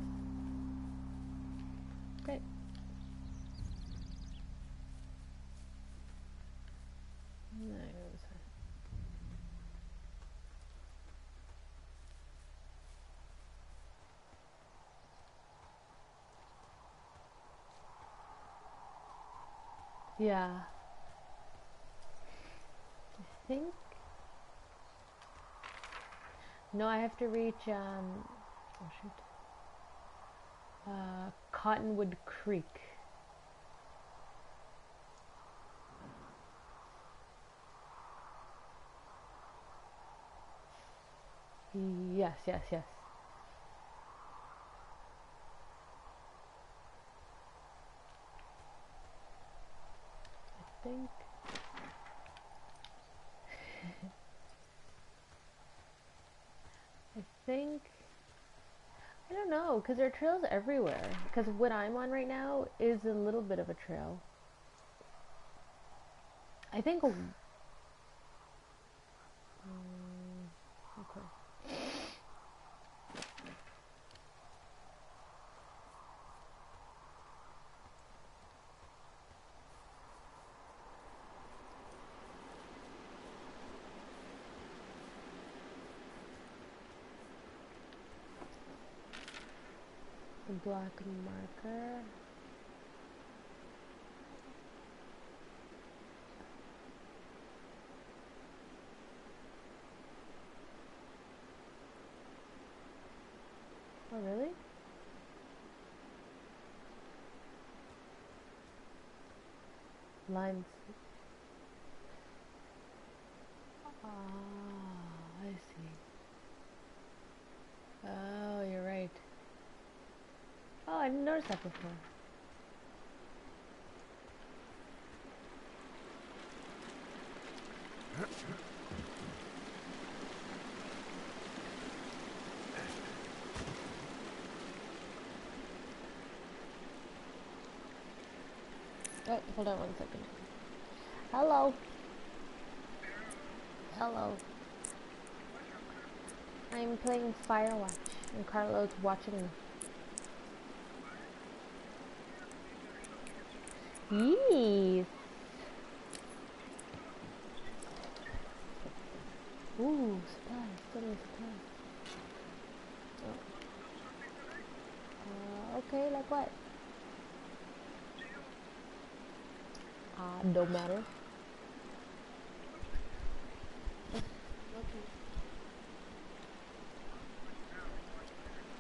Great. No, this way. Yeah. I think. No, I have to reach, oh shoot. Cottonwood Creek. Yes, yes, yes. I think. I think. I don't know, because there are trails everywhere. Because what I'm on right now is a little bit of a trail. I think. Okay. The black marker. Oh, really? Lines. Ah, I see. Oh, you're right. Oh, I didn't notice that before. Oh, hold on 1 second. Hello. Hello. I'm playing Firewatch, and Carlo's watching me. Yes. Ooh, supplies. Still need supplies. Oh. Okay, like what? Don't matter.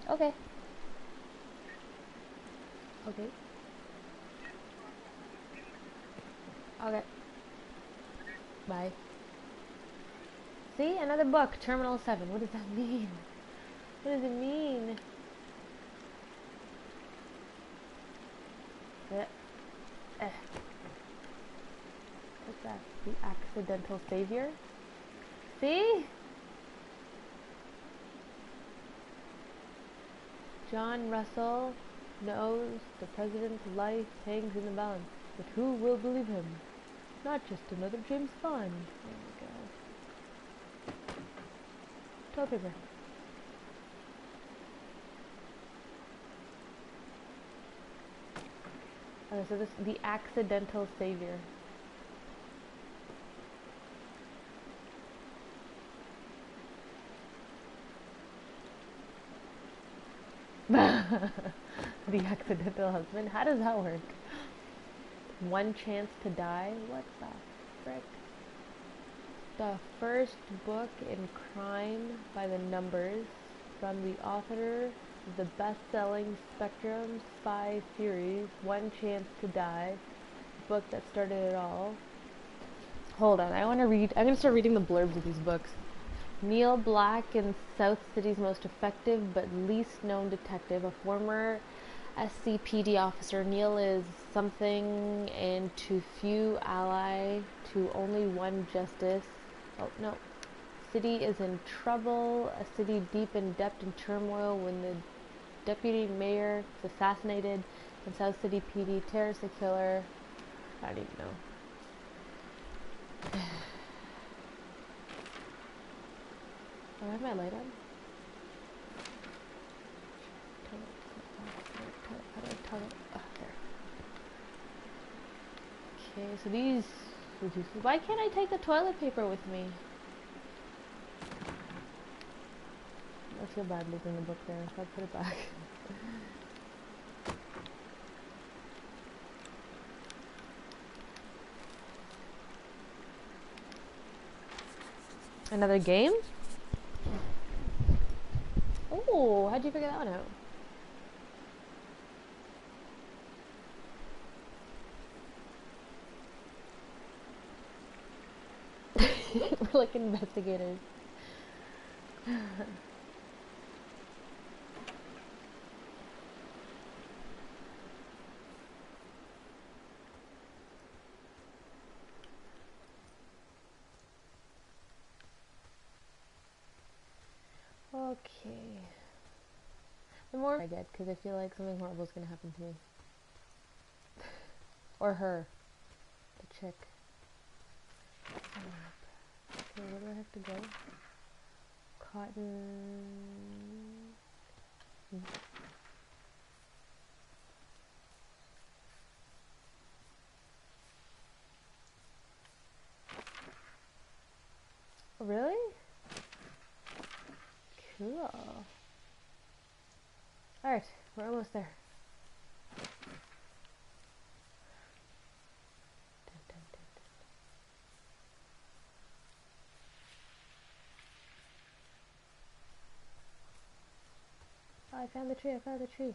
Okay. Okay. Okay. Bye. See? Another book. Terminal 7. What does that mean? What does it mean? What's that? The accidental savior? See? John Russell knows the president's life hangs in the balance, but who will believe him? Not just another James Bond. Oh my god. Toilet paper. Okay, so this the accidental savior. The accidental husband. How does that work? One chance to die? What the frick? The first book in Crime by the Numbers from the author of the best-selling Spectrum spy series, One Chance to Die, the book that started it all. Hold on, I'm gonna start reading the blurbs of these books. Neil Black in South City's most effective but least known detective, a former SCPD officer. Neil is something and to few ally to only one justice. Oh no. City is in trouble, a city deep in debt and turmoil when the deputy mayor is assassinated and South City PD tears the killer. I don't even know. Oh, I have my light on? Toilet. Oh, there. Okay, so these... Why can't I take the toilet paper with me? I feel bad leaving the book there, so I'll put it back. Another game? Oh, how'd you figure that one out? We're like investigators. Okay. The more I get, because I feel like something horrible is going to happen to me. Or her. The chick. Okay, where do I have to go? Cotton... Oh, really? Cool. Alright, we're almost there. Dun, dun, dun, dun. Oh, I found the tree, I found the tree.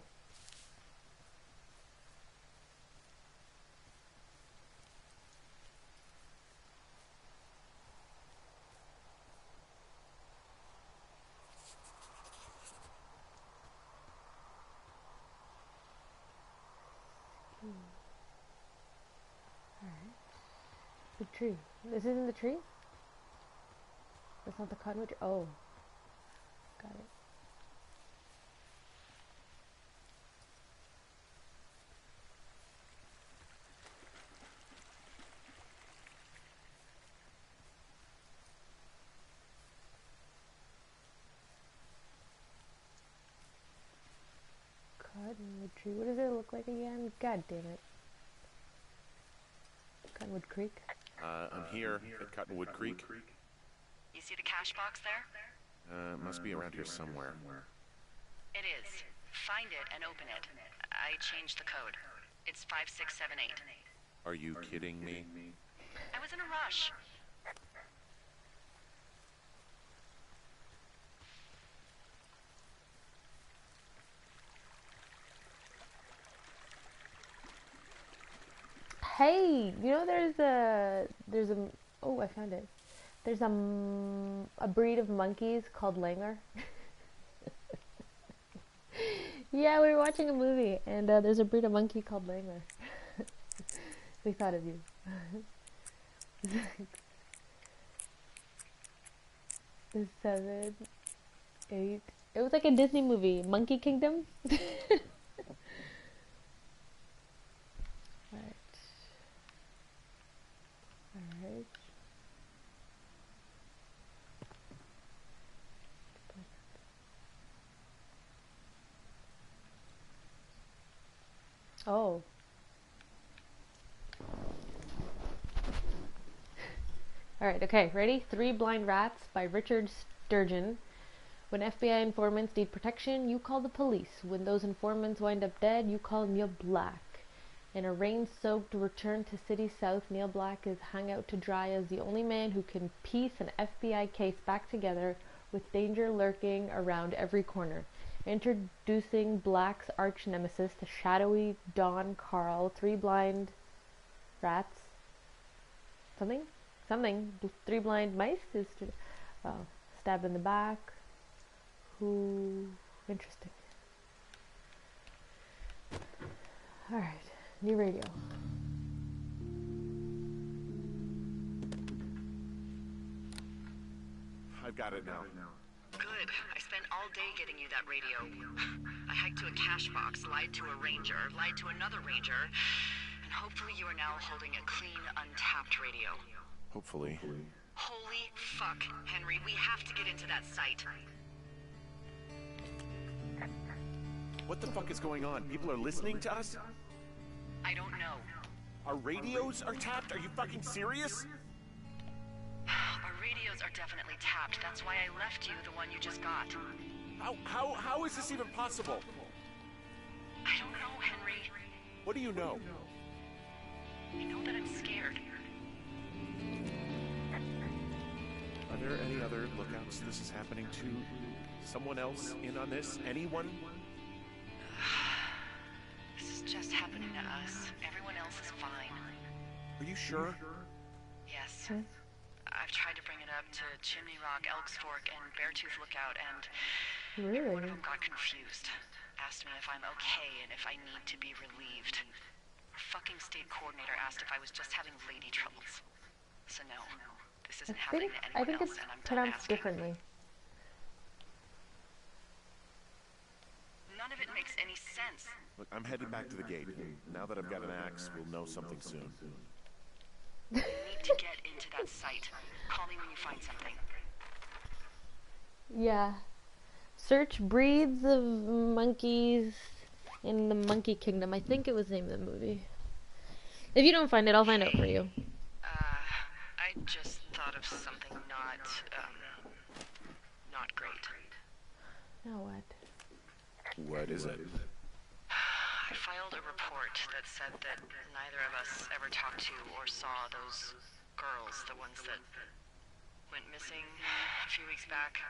Alright. The tree. This isn't the tree? That's not the cottonwood tree? Oh. Got it. Cottonwood tree. What does it look like again? God damn it. Cottonwood Creek. I'm here at Cottonwood Creek. You see the cash box there? Must be around here somewhere. It is. Find it and open it. I changed the code. It's 5678. Are you kidding me? I was in a rush. Hey, you know there's a, oh, I found it. There's a breed of monkeys called Langer. Yeah, we were watching a movie, and there's a breed of monkey called Langer. We thought of you. 7, 8. It was like a Disney movie, Monkey Kingdom. Alright. Alright. Oh. Alright, okay, ready? Three Blind Rats by Richard Sturgeon. When FBI informants need protection, you call the police. When those informants wind up dead, you call Neil Black. In a rain-soaked return to City South, Neil Black is hung out to dry as the only man who can piece an FBI case back together with danger lurking around every corner. Introducing Black's arch-nemesis, the shadowy Don Carl, three blind rats. Something? Three blind mice is stabbed in the back. Who? Interesting. Alright, new radio. I've got it now. Good. I spent all day getting you that radio. I hiked to a cash box, lied to a ranger, lied to another ranger, and hopefully you are now holding a clean, untapped radio. Hopefully. Holy fuck, Henry, we have to get into that site. What the fuck is going on? People are listening to us? I don't know. Our radios are tapped? Are you fucking serious? Our radios are definitely tapped. That's why I left you the one you just got. How is this even possible? I don't know, Henry. What do you know? I know that I'm scared. Are there any other lookouts this is happening to? Someone else in on this? Anyone? This is just happening to us. Everyone else is fine. Are you sure? Yes. I've tried to bring it up to Chimney Rock, Elks Fork, and Beartooth Lookout, and every one of them got confused. Asked me if I'm okay and if I need to be relieved. Our fucking state coordinator asked if I was just having lady troubles. So no, this isn't happening to anyone I think else, it's and I'm done pronounced asking. differently. None of it makes any sense. Look, I'm headed back to the gate. Now that I've got an axe, we'll know something soon. We need to get into that site. Call me when you find something. Yeah. Search breeds of monkeys in the Monkey Kingdom. I think it was the name of the movie. If you don't find it, I'll find out for you. I just thought of something not great. Now what? What is it? I filed a report that said that neither of us ever talked to or saw those girls, the ones that went missing a few weeks back.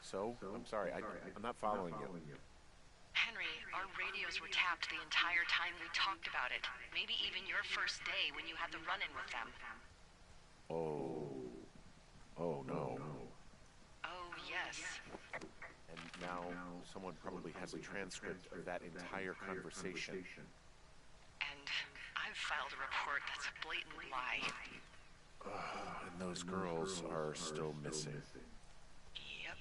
So? I'm sorry, I'm not following you. Henry, our radios were tapped the entire time we talked about it. Maybe even your first day when you had the run-in with them. Oh no. Oh, yes. And now someone probably has a transcript of that entire conversation. And I've filed a report that's a blatant lie. And those girls are still missing. Yep.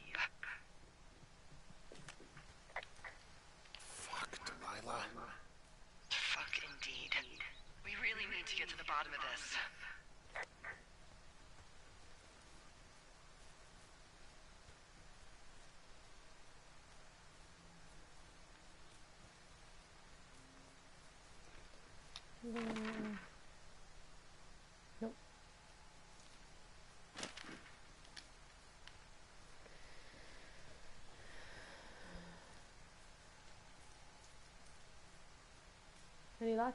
Fuck, Delilah. Fuck indeed. We really need to get to the bottom of this. Nope. Any luck?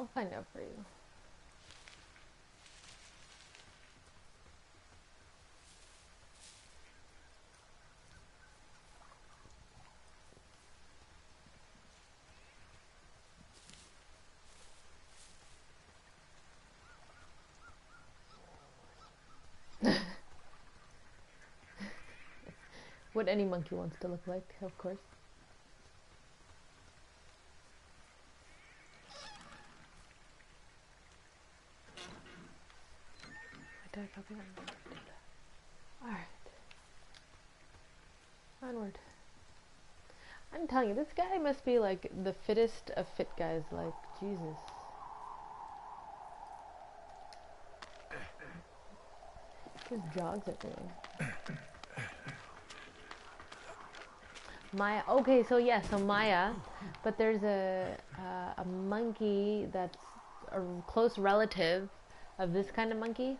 I'll find out for you. What any monkey wants to look like, of course. Did I copy that? Alright. Onward. I'm telling you, this guy must be like the fittest of fit guys, like, Jesus. Just jogs everything. Maya. Okay, so yeah, so Maya, but there's a monkey that's a close relative of this kind of monkey.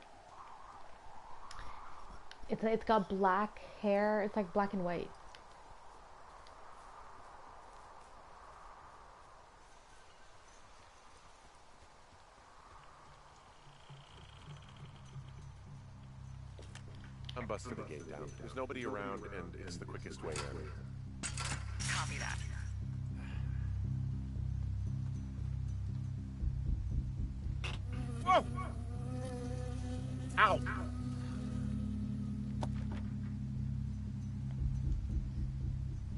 It's got black hair. It's like black and white. I'm busting the gate down. There's nobody around, and it's the quickest way in. Copy that. Whoa! Ow!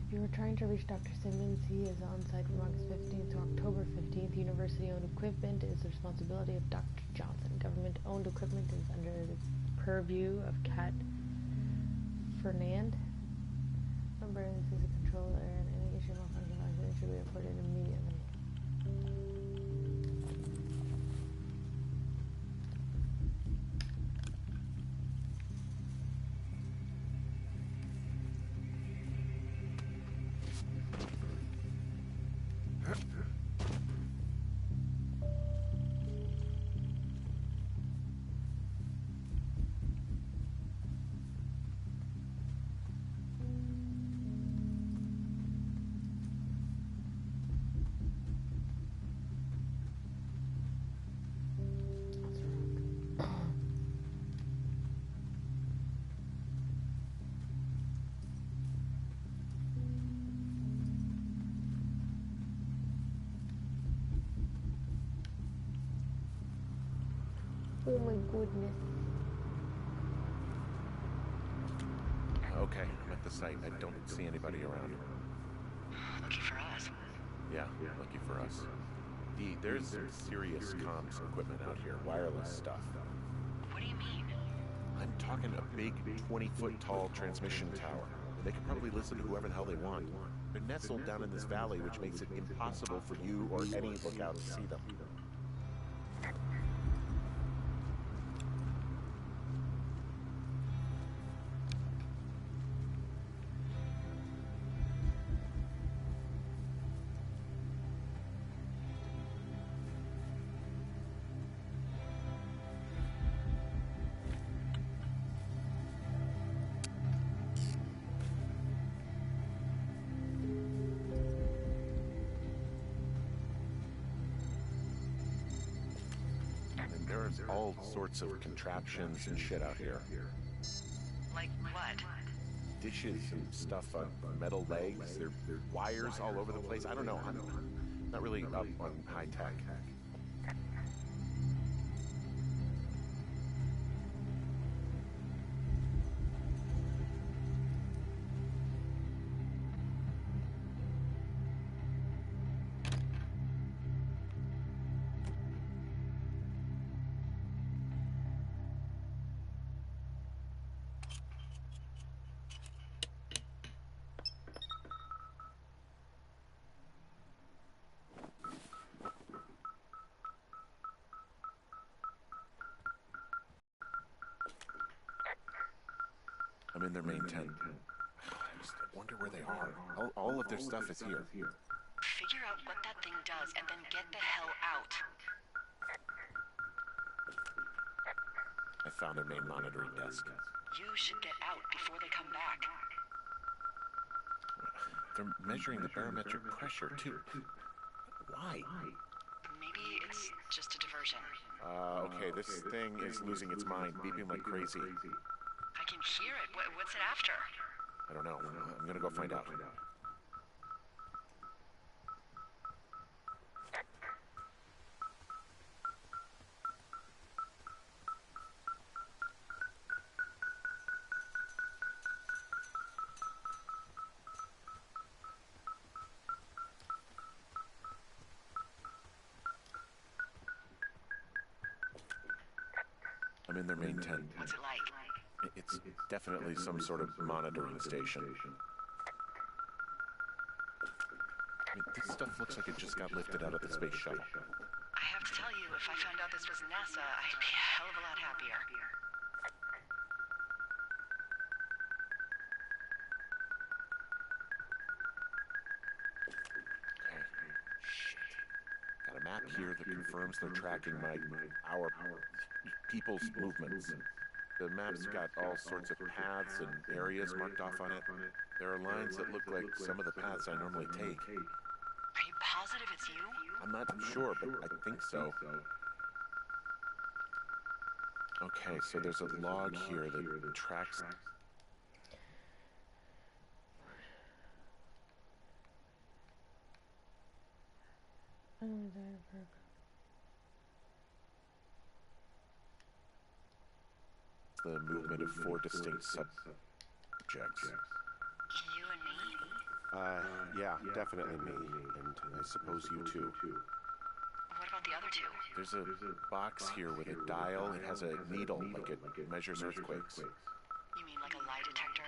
If you were trying to reach Dr. Simmons, he is on site from August 15th to October 15th. University-owned equipment is the responsibility of Dr. Johnson. Government-owned equipment is under the purview of Cat Fernand. Number is a controller, and any issue malfunction should be reported immediately. Oh my goodness. Okay, I'm at the site. I don't see anybody around. Lucky for us. Yeah, lucky for us. Dee, there's some serious comms equipment out here, wireless stuff. What do you mean? I'm talking a big 20-foot tall transmission tower. They could probably listen to whoever the hell they want. They're nestled down in this valley, which makes it impossible for you or any lookout to see them. There's all sorts of contraptions and shit out here. Like what? Dishes and stuff on metal legs. There are wires all over the place. I don't know. I'm not really up on high tech. I'm in their main tent. I just wonder where they are. All of their stuff is here. Figure out what that thing does and then get the hell out. I found their main monitoring desk. You should get out before they come back. They're measuring the barometric pressure, too. Why? Maybe it's version. Okay, this thing is losing its mind, beeping like crazy. I can hear it. What's it after? I don't know. I'm gonna go find out. I'm in their main tent. What's it like? It's definitely some sort of monitoring station. I mean, this stuff looks like it just got lifted out of the space shuttle. I have to tell you, if I found out this was NASA, I'd be a hell of a lot happier. Okay. Shit. Got a map here that confirms they're tracking our people's movements. The map's got all sorts of paths and areas marked off on it. There are lines that look like some of the paths I normally take. Are you positive it's you? I'm not sure, but I think so. Okay, so there's a log here that tracks... the movement of 4 distinct subjects. You and me? Yeah, definitely me, and I suppose you too. What about the other two? There's a box here with a dial. It has a needle, like it measures earthquakes. You mean like a lie detector?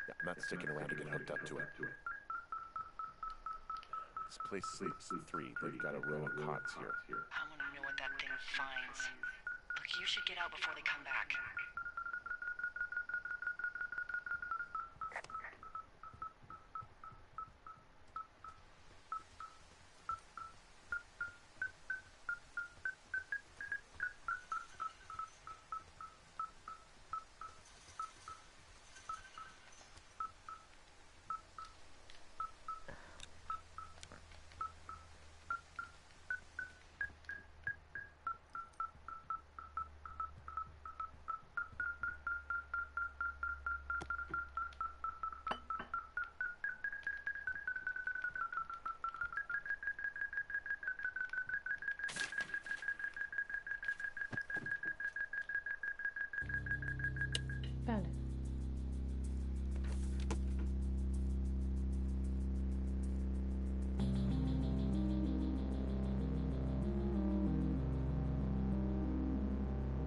Yeah, I'm not sticking around to get hooked up to it. This place sleeps 3. They've got a row of cots here. I want to know what that thing finds. Look, you should get out before they come back. Found it.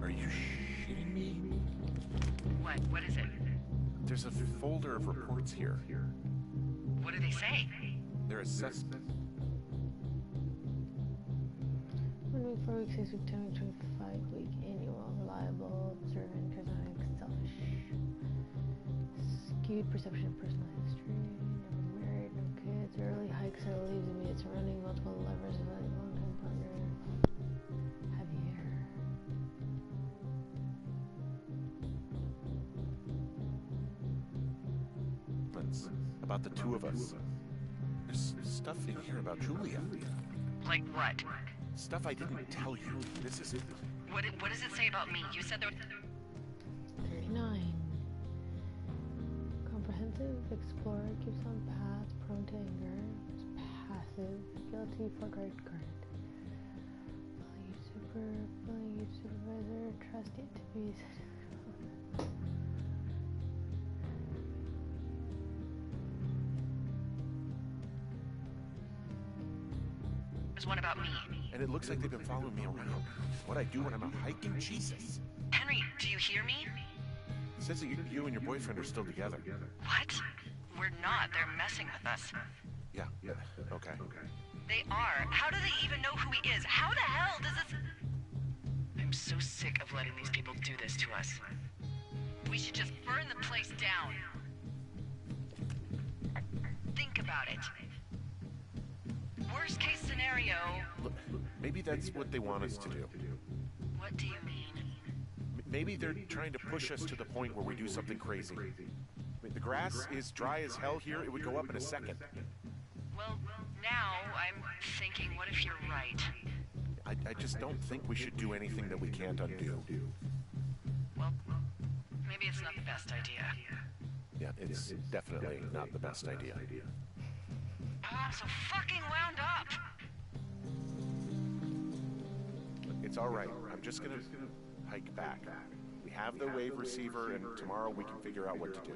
Are you shitting me? What is it? There's a folder of reports here. What do they say? They're assessment. 1 week, 4 weeks, 6 week, 10 week, 25-week, annual, reliable, observant, charismatic, selfish, skewed perception of personal history, never married, no kids, early hikes, or leaves immediate surrounding, multiple lovers, long-time partner, heavy hair. It's about the 2 of us. There's stuff in here about Julia. Like what? Stuff I didn't tell you. This is... What does it say about me? You said there... 39. Comprehensive, explorer, keeps on path, prone to anger, is passive, guilty, foreguard current. Bullying supervisor, trust yet to be... There's one about me. And it looks like they've been following me around. What I do when I'm out hiking? Jesus. Henry, do you hear me? It says that you and your boyfriend are still together. What? We're not. They're messing with us. Yeah, okay. They are. How do they even know who he is? How the hell does this... I'm so sick of letting these people do this to us. We should just burn the place down. Think about it. Worst case scenario... Look, maybe that's what they want us to do. What do you mean? Maybe they're trying to push us to the point where we do something crazy. I mean, the grass is dry as hell here. It would go up in a second. Well, now I'm thinking, what if you're right? I just don't think we should do anything that we can't undo. Well, maybe it's not the best idea. Yeah, it's definitely not the best idea. Oh, I'm so fucking wound up! It's all right. I'm just gonna hike back. We have the wave receiver, and tomorrow we can figure out what to do.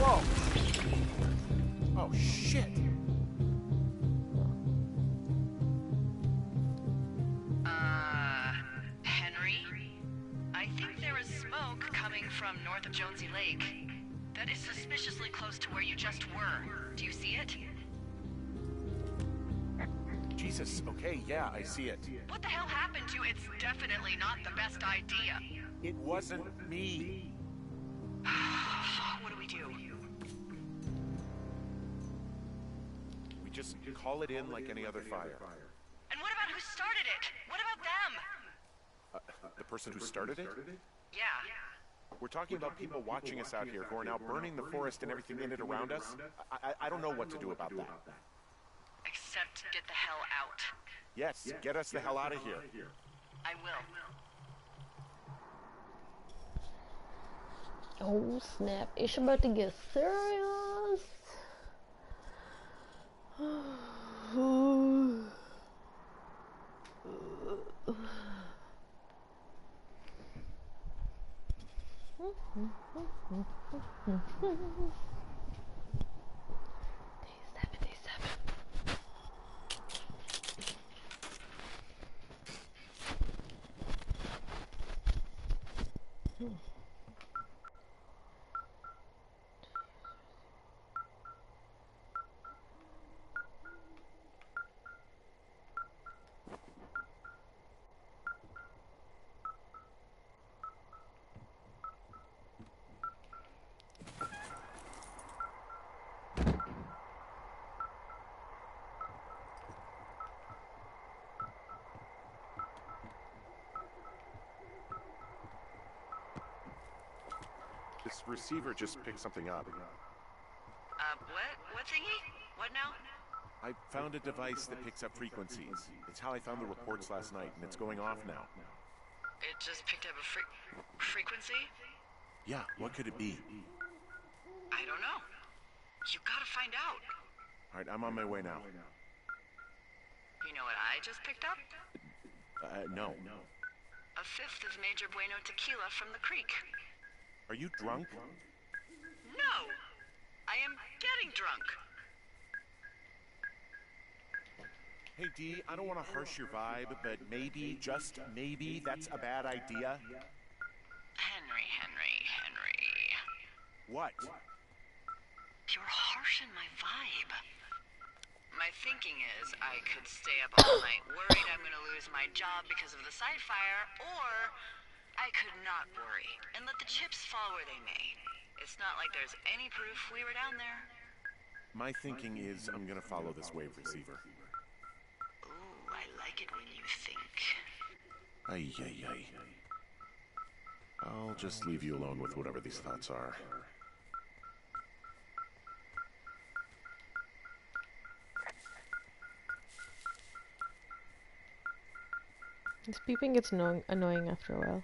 Whoa! Oh, shit! Henry? I think there is smoke coming from north of Jonesy Lake. That is suspiciously close to where you just were. Do you see it? Jesus, okay, yeah, I see it. What the hell happened to you? It's definitely not the best idea. It wasn't me. What do we do? We just call it in like any other fire. And what about who started it? What about them? The person who started it? Yeah. We're talking about people watching us out here who are now burning the forest and everything in it around us. I don't know what to do about that. Except get the hell out. Yes, get us the hell out of here. I will. Oh snap, it's about to get serious. Day 77. This receiver just picked something up. What thingy? What now? I found a device that picks up frequencies. It's how I found the reports last night, and it's going off now. It just picked up a frequency? Yeah, what could it be? I don't know. You gotta find out. All right, I'm on my way now. You know what I just picked up? No. A fifth of Major Bueno tequila from the creek. Are you drunk? No! I am getting drunk. Hey, Dee, I don't want to harsh your vibe, but maybe, just maybe, that's a bad idea. Henry. What? You're harshing my vibe. My thinking is I could stay up all night worried I'm gonna lose my job because of the side fire, or I could not worry and let the chips fall where they may. It's not like there's any proof we were down there. My thinking is I'm gonna follow this wave receiver. Ooh, I like it when you think. Ay. I'll just leave you alone with whatever these thoughts are. This beeping gets annoying after a while.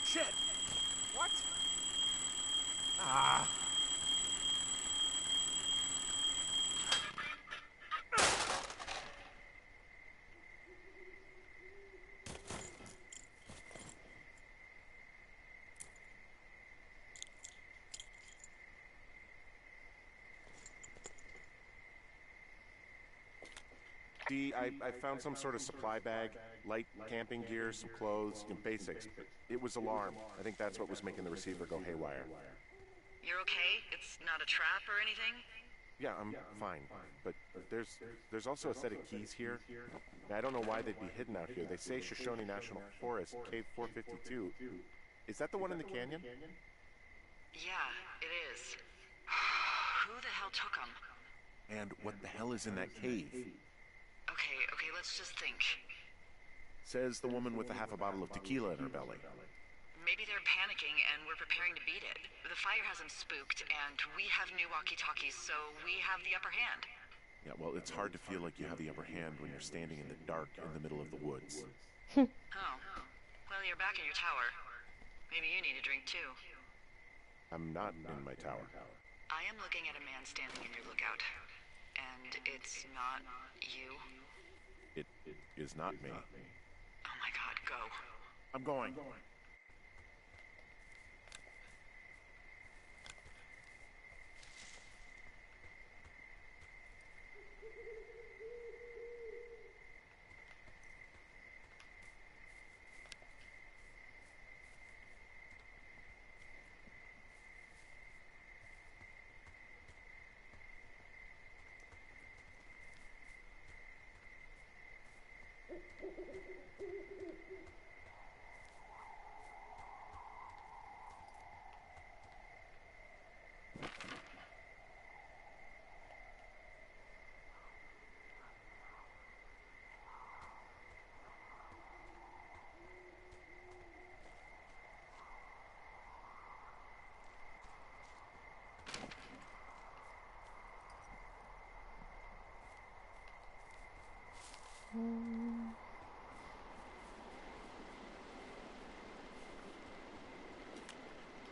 Shit! What? Ah! D, I found some sort of supply bag, light camping gear, some clothes, and basics. It was alarmed. I think that's what was making the receiver go haywire. You're okay? It's not a trap or anything? Yeah, I'm fine. But there's also a set of keys here. I don't know why they'd be hidden out here. They say Shoshone National Forest, Cave 452. Is that the one in the canyon? Yeah, it is. Who the hell took them? And what the hell is in that cave? Okay, let's just think. Says the woman with a half a bottle of tequila in her belly. Maybe they're panicking and we're preparing to beat it. The fire has them spooked, and we have new walkie-talkies, so we have the upper hand. Yeah, well, it's hard to feel like you have the upper hand when you're standing in the dark in the middle of the woods. Oh. Well, you're back in your tower. Maybe you need a drink, too. I'm not in my tower. I am looking at a man standing in your lookout. And it's not you. It is not me. Oh my god, go. I'm going.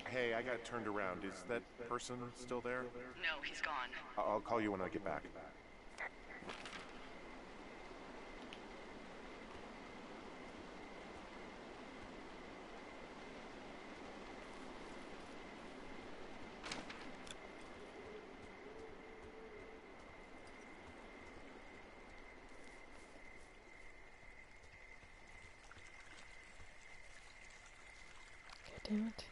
Hey, I got turned around. Is that person still there? No, he's gone. I'll call you when I get back. God damn it.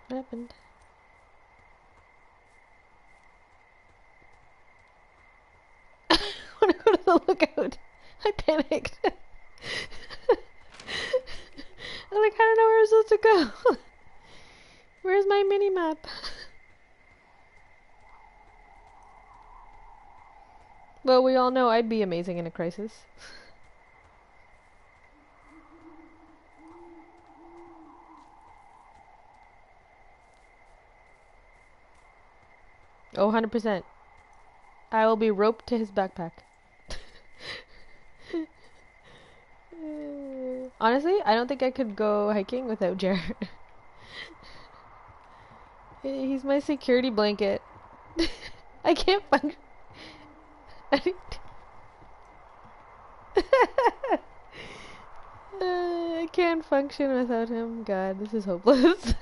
What happened? I want to go to the lookout. I panicked. I'm like, I don't know where I'm supposed to go. Where's my mini map? Well, we all know I'd be amazing in a crisis. Oh, 100%. I will be roped to his backpack. Honestly, I don't think I could go hiking without Jared. He's my security blanket. I can't function. I can't function without him. God, this is hopeless.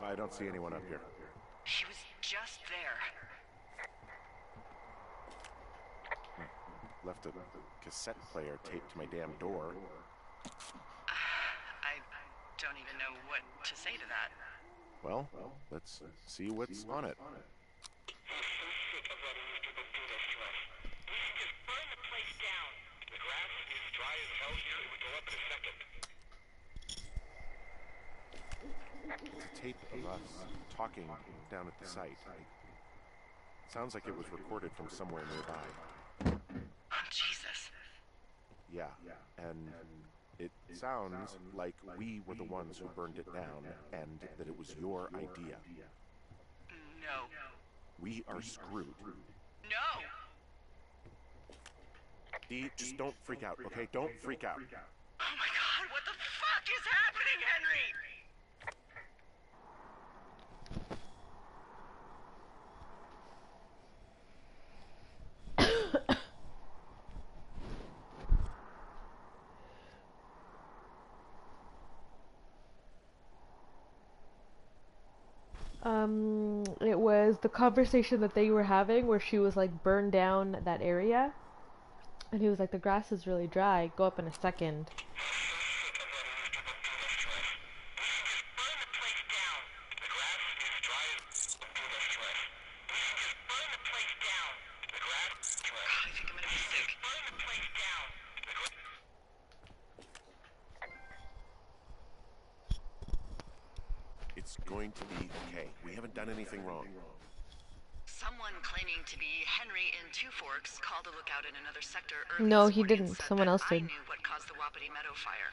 I don't see anyone up here. He was just there. Left a cassette player taped to my damn door. I don't even know what to say to that. Well, let's see what's on it. It's a tape of us talking down at the site. Sounds like it was recorded from somewhere nearby. Oh, Jesus. Yeah, and it sounds like we were the ones who burned it down, and that it was your idea. No. We are screwed. No! Dee, just don't freak out, okay? Don't freak out. Oh my god, what the fuck is happening, Henry? It was the conversation that they were having where she was like burned down that area. And he was like, the grass is really dry. Go up in a second. I think I'm gonna be sick. It's going to be okay. We haven't done anything wrong. Someone claiming to be Henry in Two Forks called a lookout in another sector early No, this he morning and didn't. said Someone that else I did. knew what caused the Wapiti Meadow fire.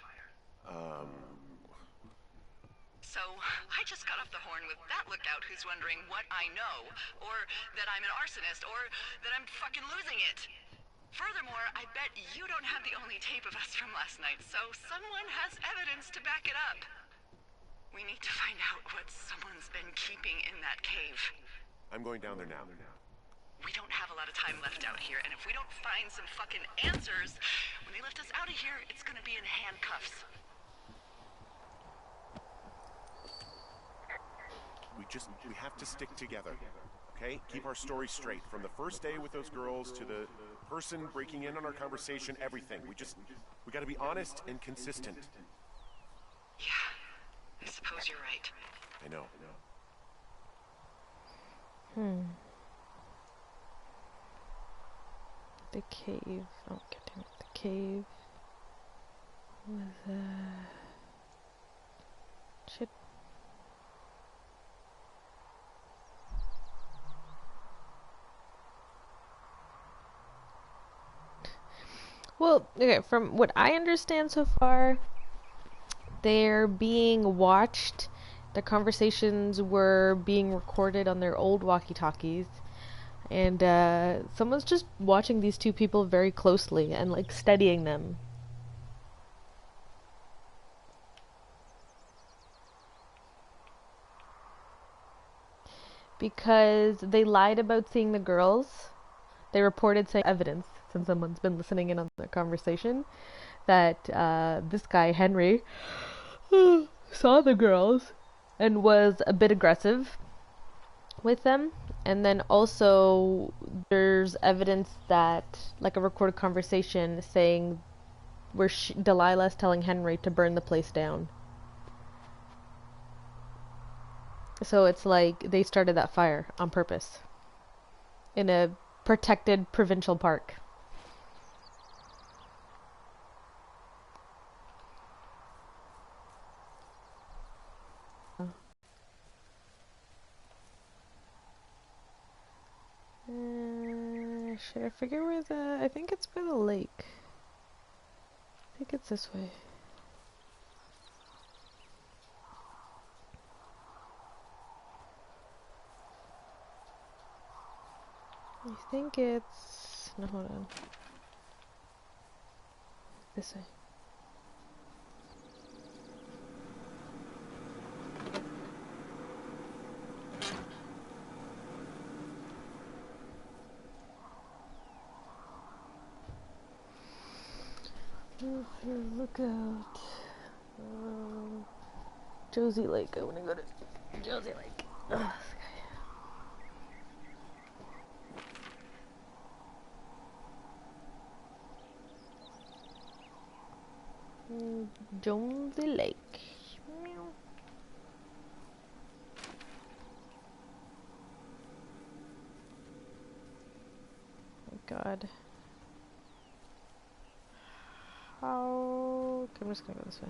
So, I just got off the horn with that lookout who's wondering what I know, or that I'm an arsonist, or that I'm fucking losing it. Furthermore, I bet you don't have the only tape of us from last night, so someone has evidence to back it up. We need to find out what someone's been keeping in that cave. I'm going down there now. We don't have a lot of time left out here, and if we don't find some fucking answers, when they lift us out of here, it's gonna be in handcuffs. We have to stick together, okay? Keep our story straight. From the first day with those girls to the person breaking in on our conversation, everything. We gotta be honest and consistent. Yeah, I suppose you're right. I know. The cave. Oh, God damn it. The cave was, shit. Well, okay, from what I understand so far, they're being watched. The conversations were being recorded on their old walkie-talkies. And someone's just watching these two people very closely and like studying them. Because they lied about seeing the girls. They reported saying evidence, since someone's been listening in on the conversation, that this guy, Henry, saw the girls and was a bit aggressive with them. And then also there's evidence that, like a recorded conversation saying where Delilah's telling Henry to burn the place down. So it's like they started that fire on purpose in a protected provincial park. Should I figure where I think it's by the lake. I think it's this way. I think it's... No, hold on. This way. Look out. Josie Lake. I want to go to Josie Lake. Ugh, Jonesy Lake. Meow. Oh God. How? Okay, I'm just gonna go this way.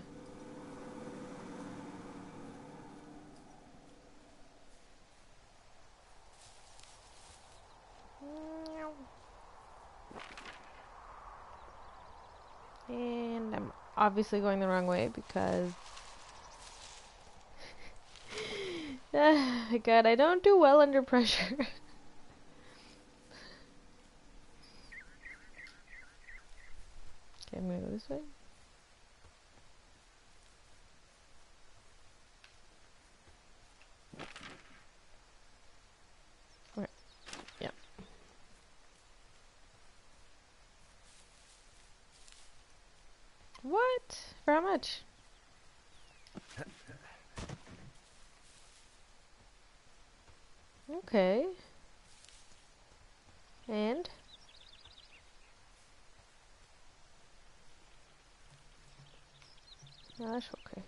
And I'm obviously going the wrong way because God, I don't do well under pressure. I'm gonna go this way. Right. Yeah. What? For how much? Okay. And? No, that's okay.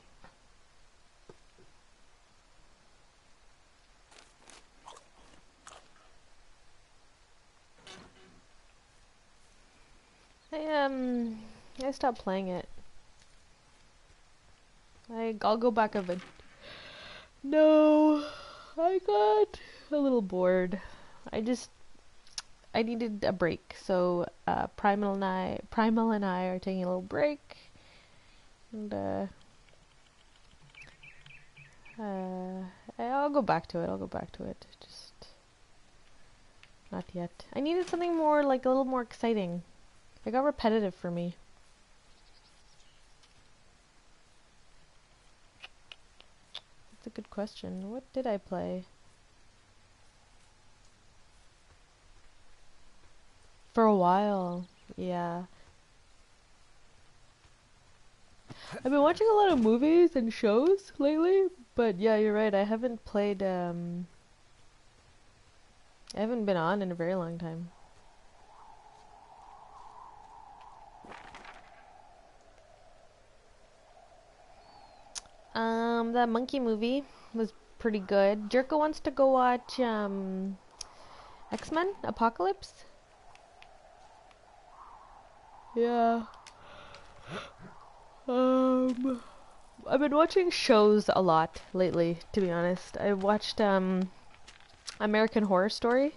I stopped playing it. I'll go back a bit. No, I got a little bored. I needed a break, so Primal and I are taking a little break, and I'll go back to it. I'll go back to it. Just not yet. I needed something more, like a little more exciting. It got repetitive for me. That's a good question. What did I play? For a while, yeah. I've been watching a lot of movies and shows lately, but yeah, you're right. I haven't played, I haven't been on in a very long time. That monkey movie was pretty good. Jerko wants to go watch, X-Men Apocalypse. Yeah. I've been watching shows a lot lately, to be honest. I watched American Horror Story.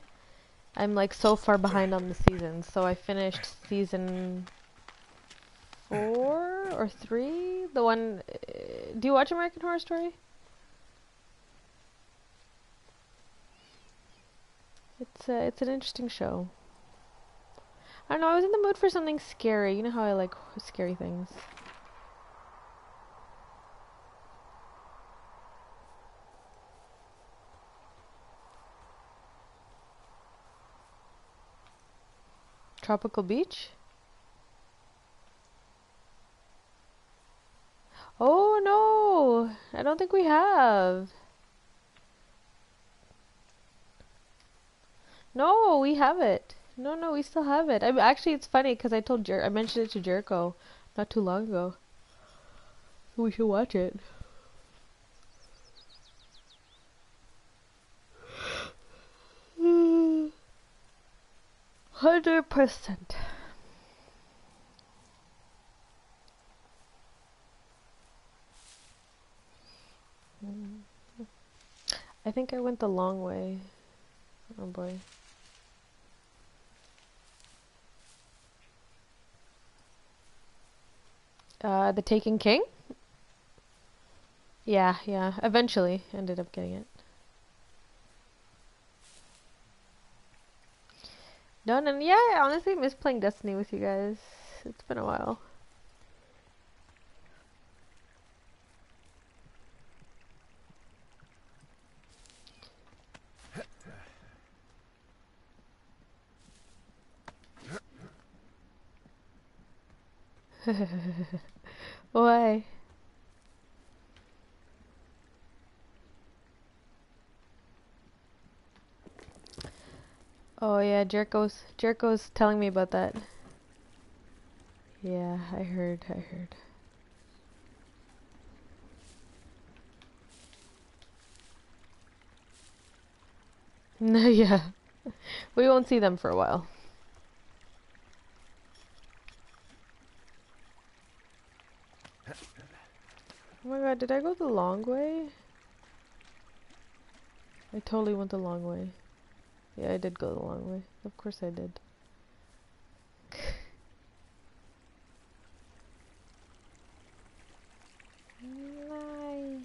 I'm like so far behind on the seasons, so I finished season 4 or 3. The one. Do you watch American Horror Story? It's an interesting show. I don't know. I was in the mood for something scary. You know how I like scary things. Tropical Beach? Oh no! I don't think we have. No, we have it. No, we still have it. Actually, it's funny because I mentioned it to Jericho not too long ago. We should watch it. 100%. I think I went the long way. Oh boy. The Taken King? Yeah. Eventually ended up getting it. Done, and yeah, I honestly miss playing Destiny with you guys. It's been a while. Why? Oh yeah, Jericho's telling me about that. Yeah, I heard. No, yeah. We won't see them for a while. Oh my god, did I go the long way? I totally went the long way. Yeah, I did go the long way. Of course I did. Lie.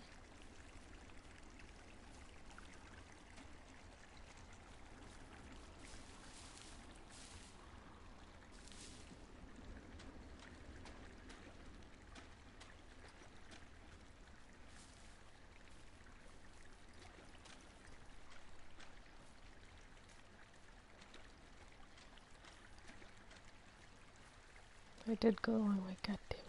I did go a long way, god damn it.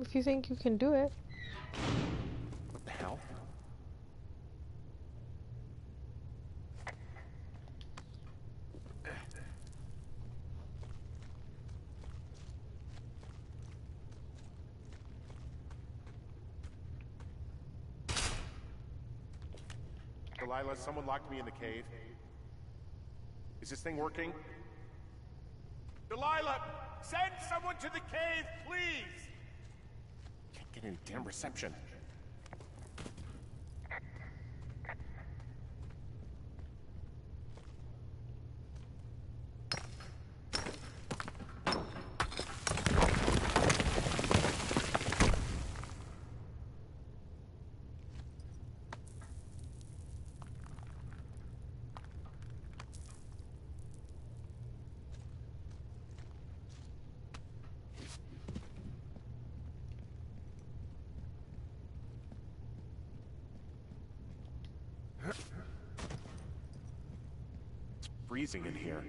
If you think you can do it. What the hell? Delilah, someone locked me in the cave. Is this thing working? Delilah! Send someone to the cave, please! Can't get any damn reception. It's freezing in here.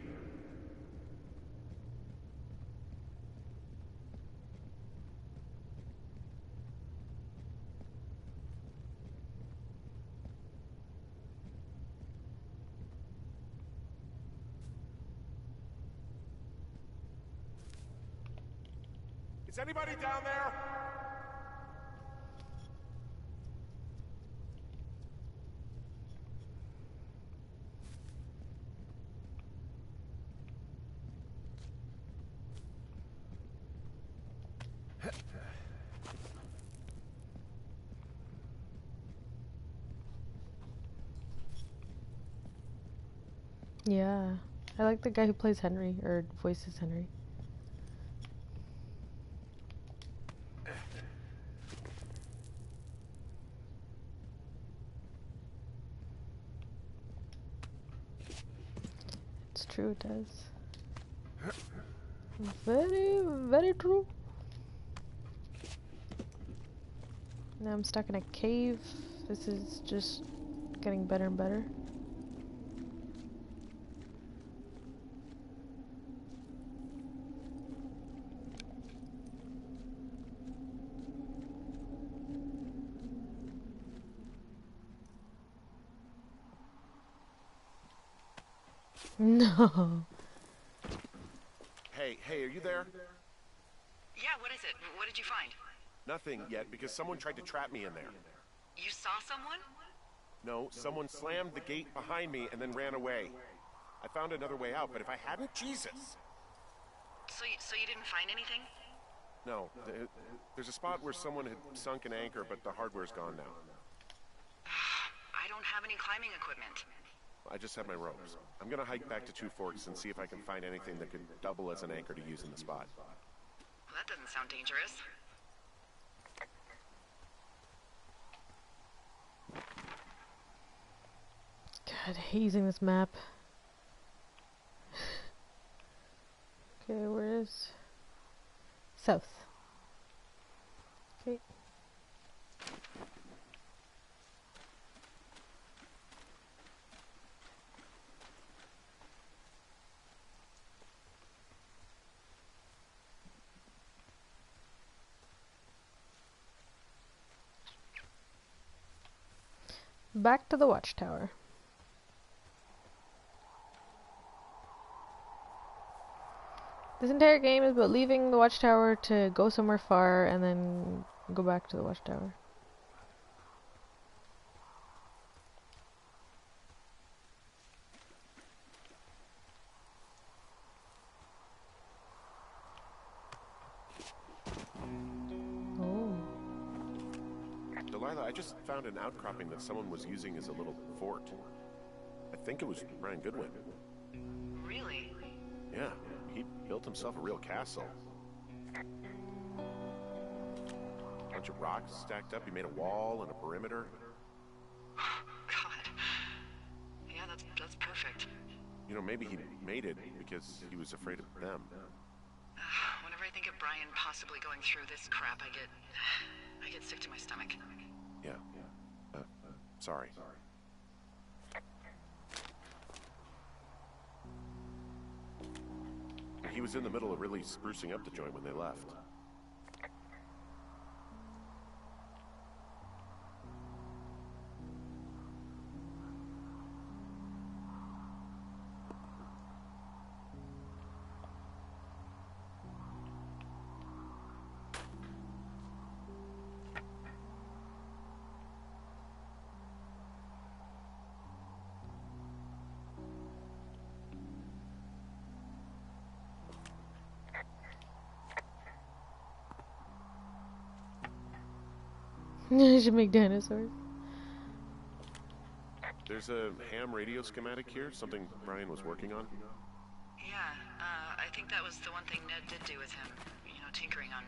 Is anybody down there? Yeah. I like the guy who plays Henry, or voices Henry. It's true, it does. Very, very true. Now I'm stuck in a cave. This is just getting better and better. No. Hey, are you there? Yeah, what is it? What did you find? Nothing yet, because someone tried to trap me in there. You saw someone? No, someone slammed the gate behind me and then ran away. I found another way out, but if I hadn't, Jesus! So you didn't find anything? No, there's a spot where someone had sunk an anchor, but the hardware's gone now. I don't have any climbing equipment. I just have my ropes. I'm gonna hike back to Two Forks and see if I can find anything that could double as an anchor to use in the spot. Well, that doesn't sound dangerous. God, I hate using this map. Okay, where is... South. Okay. Back to the watchtower. This entire game is about leaving the watchtower to go somewhere far and then go back to the watchtower. Oh. Delilah, I just found an outcropping that someone was using as a little fort. I think it was Ryan Goodwin. Really? Yeah, he built himself a real castle. Bunch of rocks stacked up. He made a wall and a perimeter. God. You know, maybe he made it because he was afraid of them. Whenever I think of Brian possibly going through this crap, I get sick to my stomach. Yeah. Sorry. He was in the middle of really sprucing up the joint when they left. I should make dinosaurs. There's a ham radio schematic here, something Brian was working on. Yeah, I think that was the one thing Ned did do with him. You know, tinkering on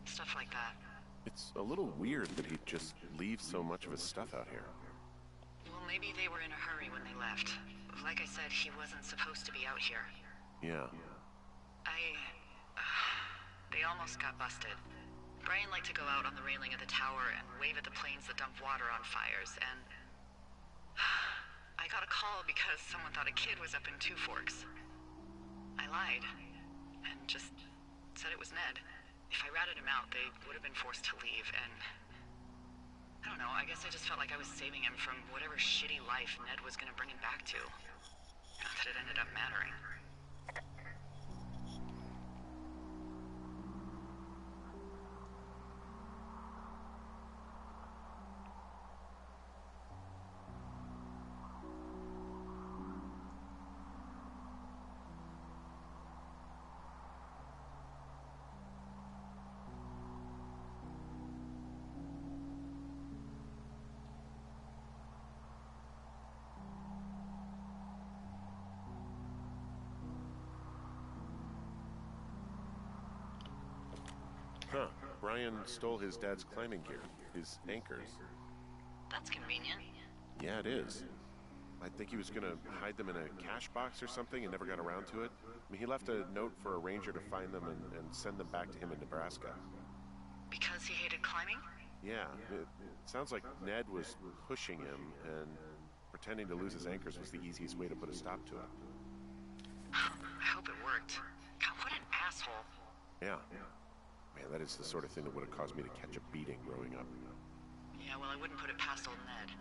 stuff like that. It's a little weird that he'd just leave so much of his stuff out here. Well, maybe they were in a hurry when they left. Like I said, he wasn't supposed to be out here. Yeah. They almost got busted. Brian liked to go out on the railing of the tower and wave at the planes that dump water on fires, and I got a call because someone thought a kid was up in Two Forks. I lied, and just said it was Ned. If I ratted him out, they would have been forced to leave, and I don't know, I guess I just felt like I was saving him from whatever shitty life Ned was gonna bring him back to. Not that it ended up mattering. Huh. Brian stole his dad's climbing gear, his anchors. That's convenient. Yeah, it is. I think he was gonna hide them in a cash box or something and never got around to it. I mean, he left a note for a ranger to find them and send them back to him in Nebraska. Because he hated climbing? Yeah, it sounds like Ned was pushing him, and pretending to lose his anchors was the easiest way to put a stop to it. I hope it worked. God, what an asshole. Yeah. Man, that is the sort of thing that would have caused me to catch a beating growing up. Yeah, well, I wouldn't put it past old Ned.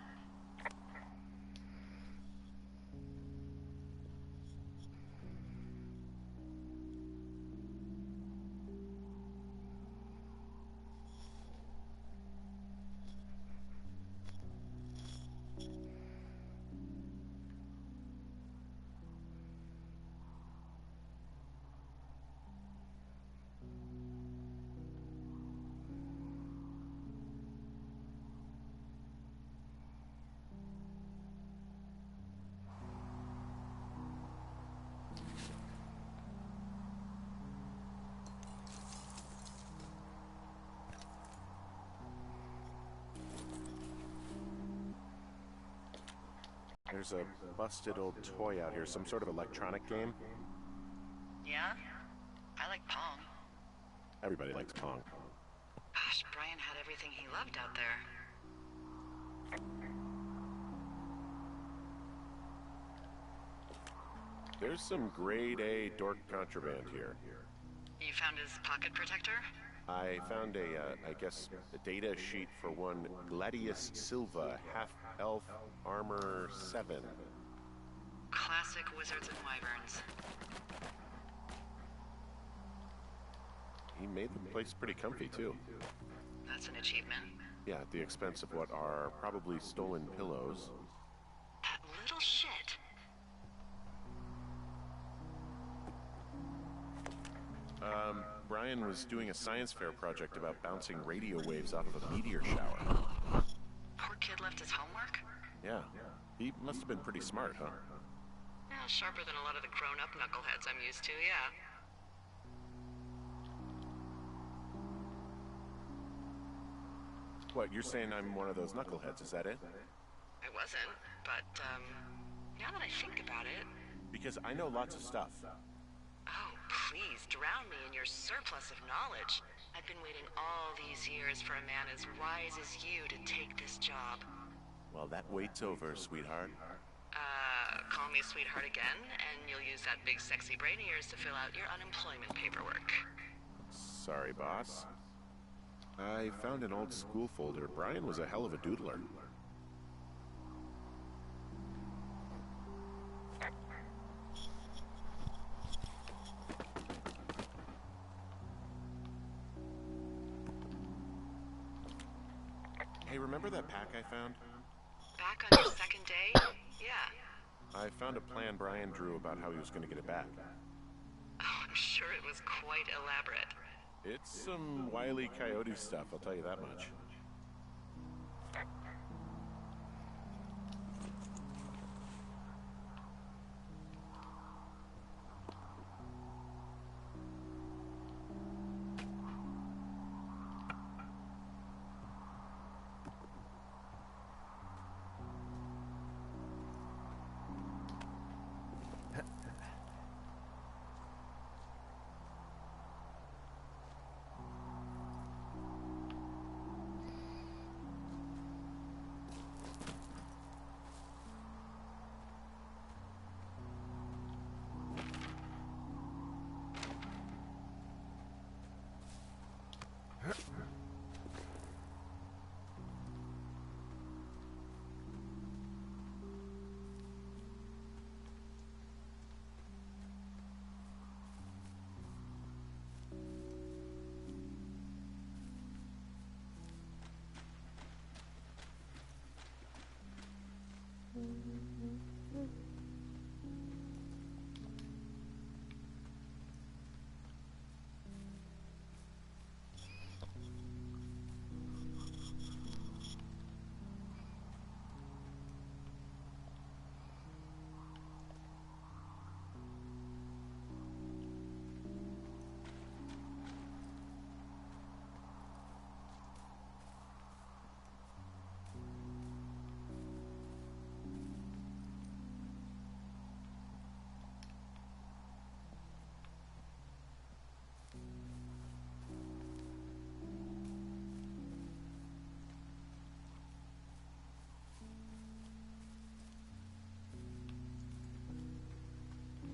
There's a busted old toy out here, some sort of electronic game. Yeah? I like Pong. Everybody likes Pong. Gosh, Brian had everything he loved out there. There's some grade A dork contraband here. You found his pocket protector? I found I guess, a data sheet for one Gladius Silva, half-elf, armor 7. Classic wizards and wyverns. He made the place pretty comfy, too. That's an achievement. Yeah, at the expense of what are probably stolen pillows. That little shit. Brian was doing a science fair project about bouncing radio waves off of a meteor shower. Poor kid left his homework? Yeah, he must have been pretty smart, huh? Yeah, sharper than a lot of the grown-up knuckleheads I'm used to, yeah. What, you're saying I'm one of those knuckleheads, is that it? I wasn't, but, now that I think about it, Because I know lots of stuff. Oh, please, drown me in your surplus of knowledge. I've been waiting all these years for a man as wise as you to take this job. Well, that wait's over, sweetheart. Call me sweetheart again, and you'll use that big sexy brain of yours to fill out your unemployment paperwork. Sorry, boss. I found an old school folder. Brian was a hell of a doodler. Hey, remember that pack I found? Back on your second day? Yeah. I found a plan Brian drew about how he was going to get it back. Oh, I'm sure it was quite elaborate. It's some Wile E. Coyote stuff, I'll tell you that much.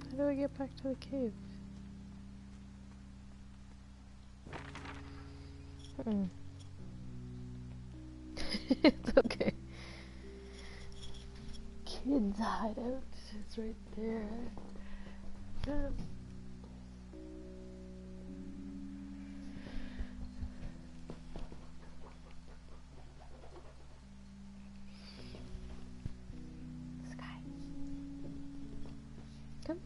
How do I get back to the cave? It's okay. Kids hideout. It's right there. Sky. Come.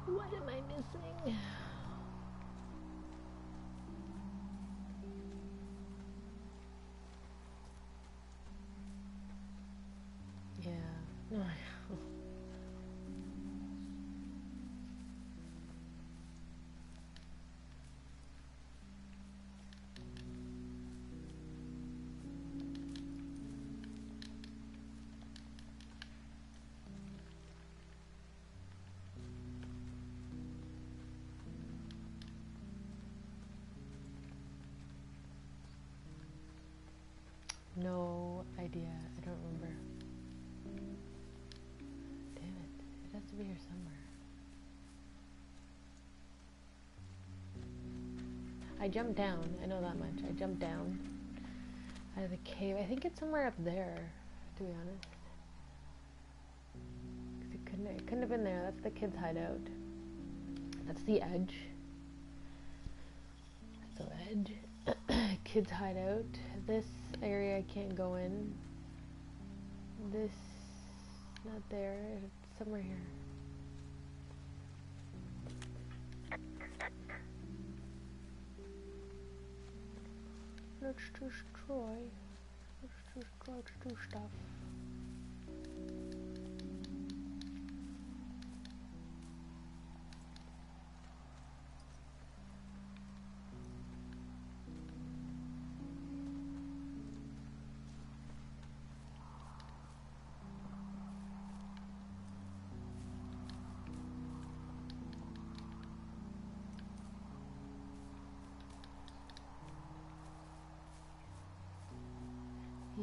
What am I missing? Yeah. No. No idea. I don't remember. Damn it. It has to be here somewhere. I jumped down. I know that much. I jumped down out of the cave. I think it's somewhere up there, to be honest. Okay, it couldn't have been there. That's the kids' hideout. That's the edge. That's the edge. Kids' hideout. This area I can't go in. This, not there. It's somewhere here. Let's destroy. Let's do stuff.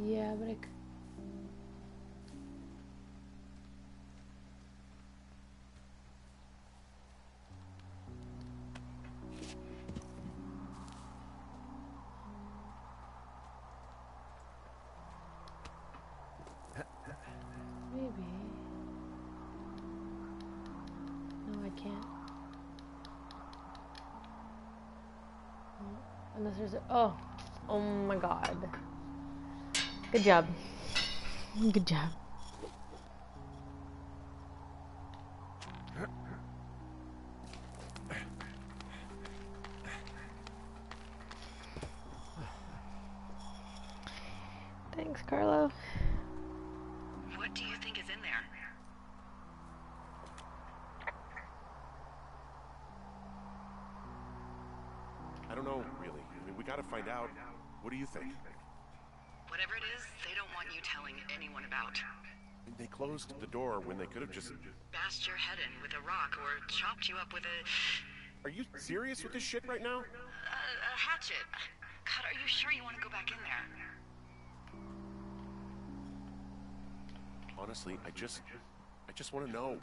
Yeah, but maybe. No, I can't. Unless there's a. Oh my god. Good job. Good job. Thanks, Carlo. What do you think is in there? I don't know, really. I mean, we gotta find out. What do you think? Whatever it is, they don't want you telling anyone about. They closed the door when they could have just... Bashed your head in with a rock or chopped you up with a Are you serious with this shit right now? hatchet. God, are you sure you want to go back in there? Honestly, I just want to know.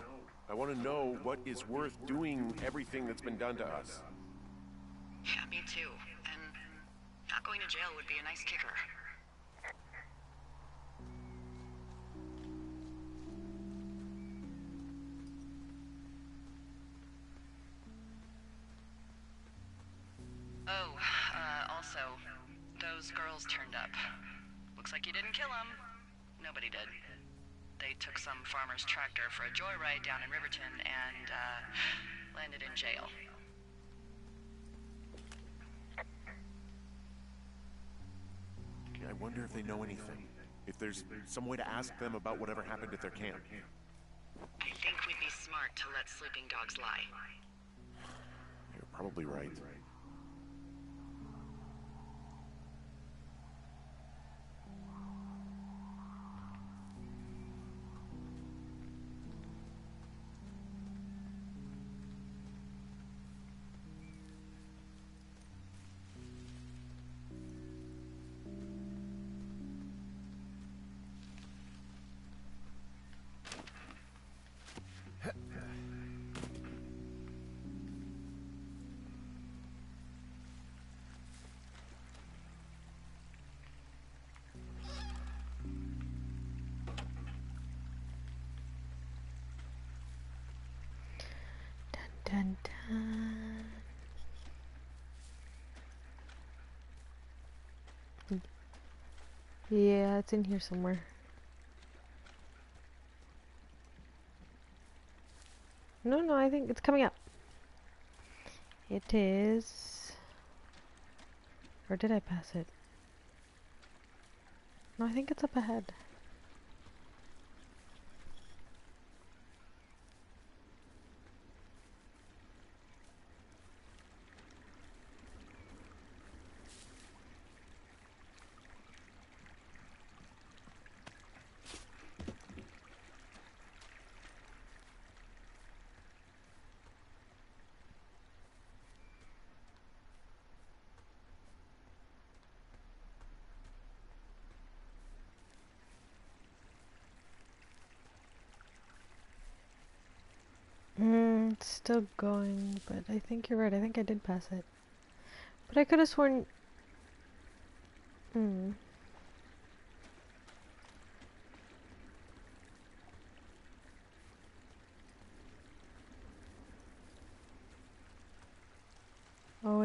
I want to know what is worth doing everything that's been done to us. Yeah, me too. And not going to jail would be a nice kicker. Oh, also, those girls turned up. Looks like you didn't kill them. Nobody did. They took some farmer's tractor for a joyride down in Riverton and, landed in jail. I wonder if they know anything. If there's some way to ask them about whatever happened at their camp. I think we'd be smart to let sleeping dogs lie. You're probably right. Dun dun. Yeah, it's in here somewhere. No, I think it's coming up. It is. Or did I pass it? No, I think it's up ahead. It's still going, but I think you're right. I think I did pass it. But I could have sworn...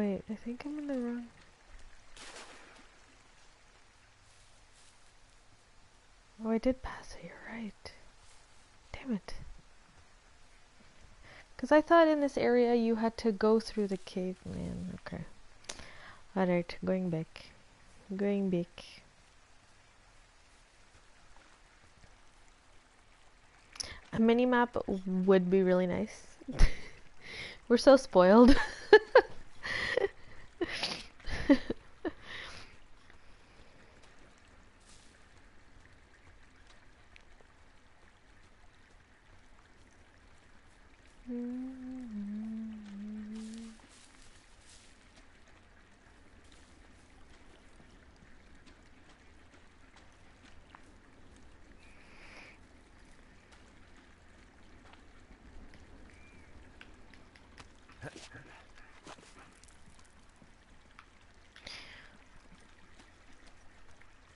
wait, I think I'm in the wrong... Oh, I did pass it, you're right. Damn it. Because I thought in this area you had to go through the cave, man. Okay. Alright, going back. Going back. A mini-map would be really nice. We're so spoiled.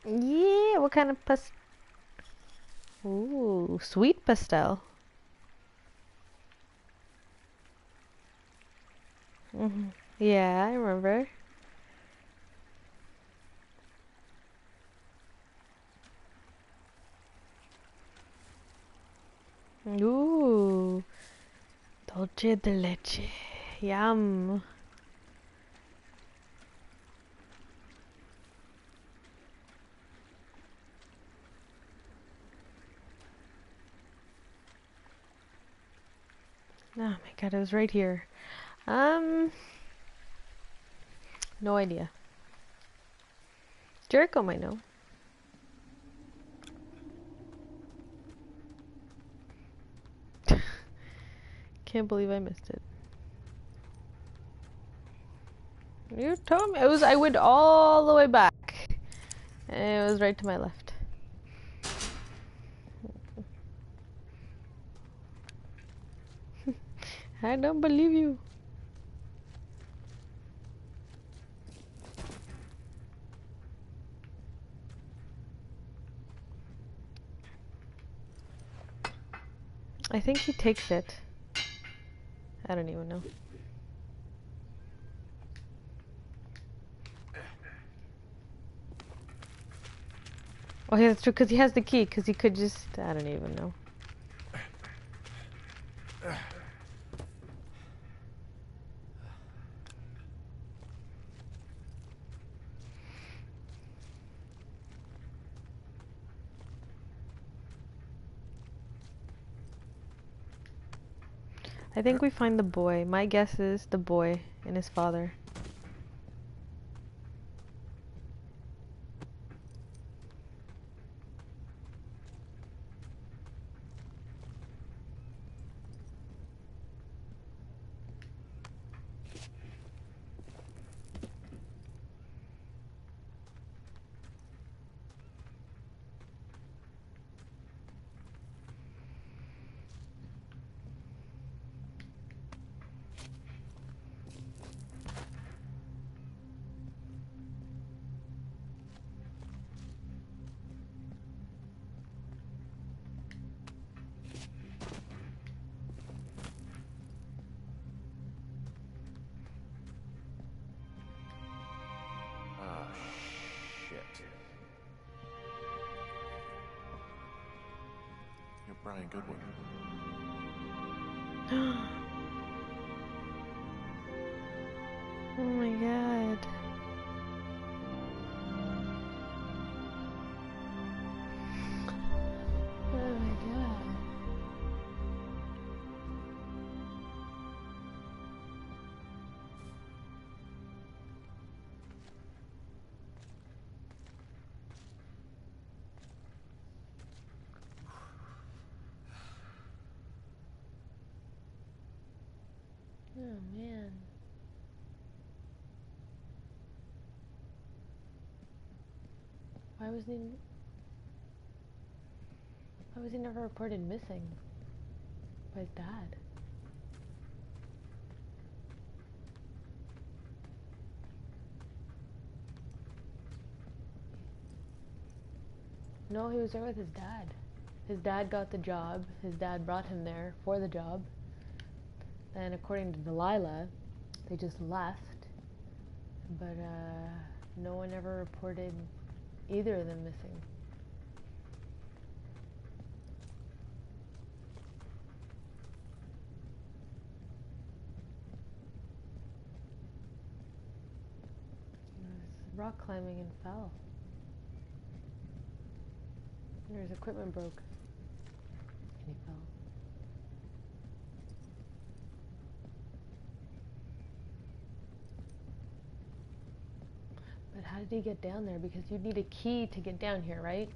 Yeah, what kind of Ooh, sweet pastel. Yeah, I remember. Ooh, dolce de leche. Yum. Oh my god, it was right here. No idea. Jericho might know. Can't believe I missed it. You told me. I went all the way back. And it was right to my left. I don't believe you. I think he takes it. I don't even know. Oh yeah, that's true, because he has the key, because he could just... I don't even know. I think we find the boy. My guess is the boy and his father. Brian Goodwin. Oh my god. Oh my god. Oh man. Why was he never reported missing by his dad? No, he was there with his dad. His dad got the job. His dad brought him there for the job. And according to Delilah, they just left. But no one ever reported either of them missing. He was rock climbing and fell. His equipment broke and he fell. But how did he get down there? Because you'd need a key to get down here, right?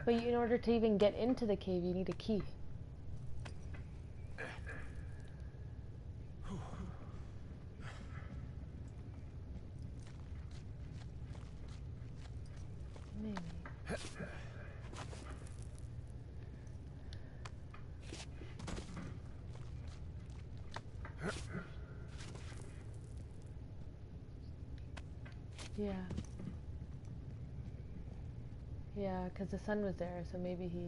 But in order to even get into the cave, you need a key. Maybe. Yeah. Yeah, because the sun was there, so maybe he...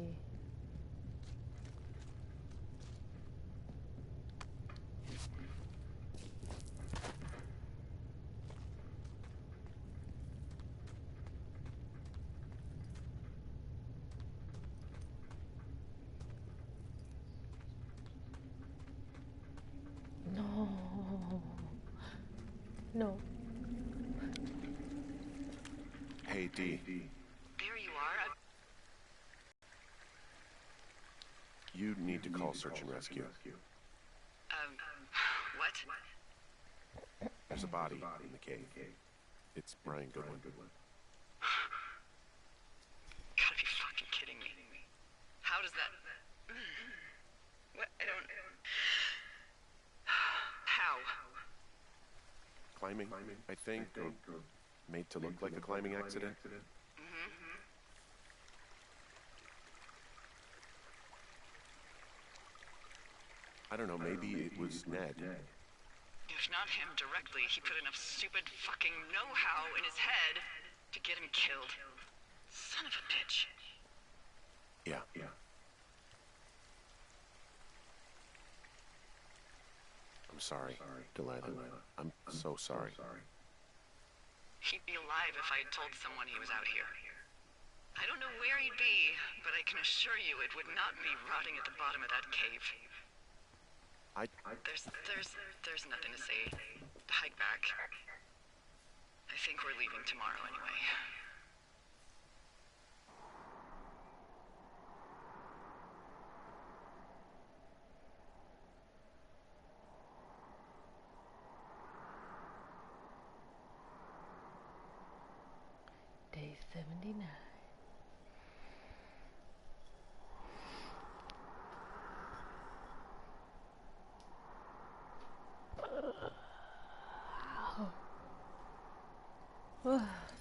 No. No. Hey, D. There you are. You need to call search and rescue. What? There's a body in the cave. It's Brian Goodwin. Gotta be fucking kidding me. How does that... What? I don't... How? Climbing, I think, or made to look like a climbing accident. I don't know, maybe it was Ned. If not him directly, he put enough stupid fucking know-how in his head to get him killed. Son of a bitch. Yeah. I'm sorry, Delilah. I'm so sorry. He'd be alive if I had told someone he was out here. I don't know where he'd be, but I can assure you it would not be rotting at the bottom of that cave. There's nothing to say. Hike back. I think we're leaving tomorrow anyway. Day 79. You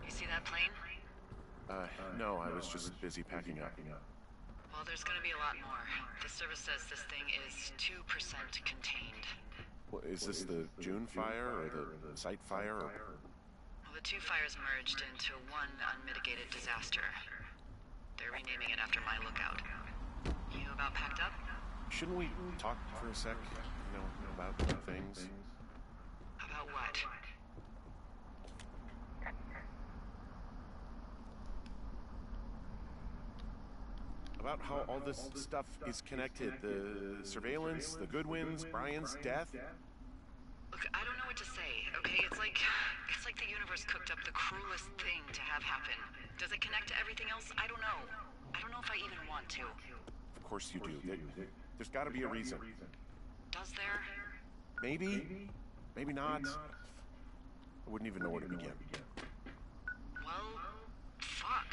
see that plane? No, I was just busy packing up. Well, there's gonna be a lot more. The service says this thing is 2% contained. Well, is this the June fire or the site fire? Or... Well, the two fires merged into one unmitigated disaster. They're renaming it after my lookout. You about packed up? Shouldn't we talk for a sec? You know, about things? About what? About how all this stuff is connected. The surveillance, the Goodwins, Brian's death. Look, I don't know what to say, okay? It's like the universe cooked up the cruelest thing to have happen. Does it connect to everything else? I don't know. I don't know if I even want to. Of course you do. There's got to be a reason. Does there? Maybe. Maybe not. I wouldn't even know where to begin. Well, fuck.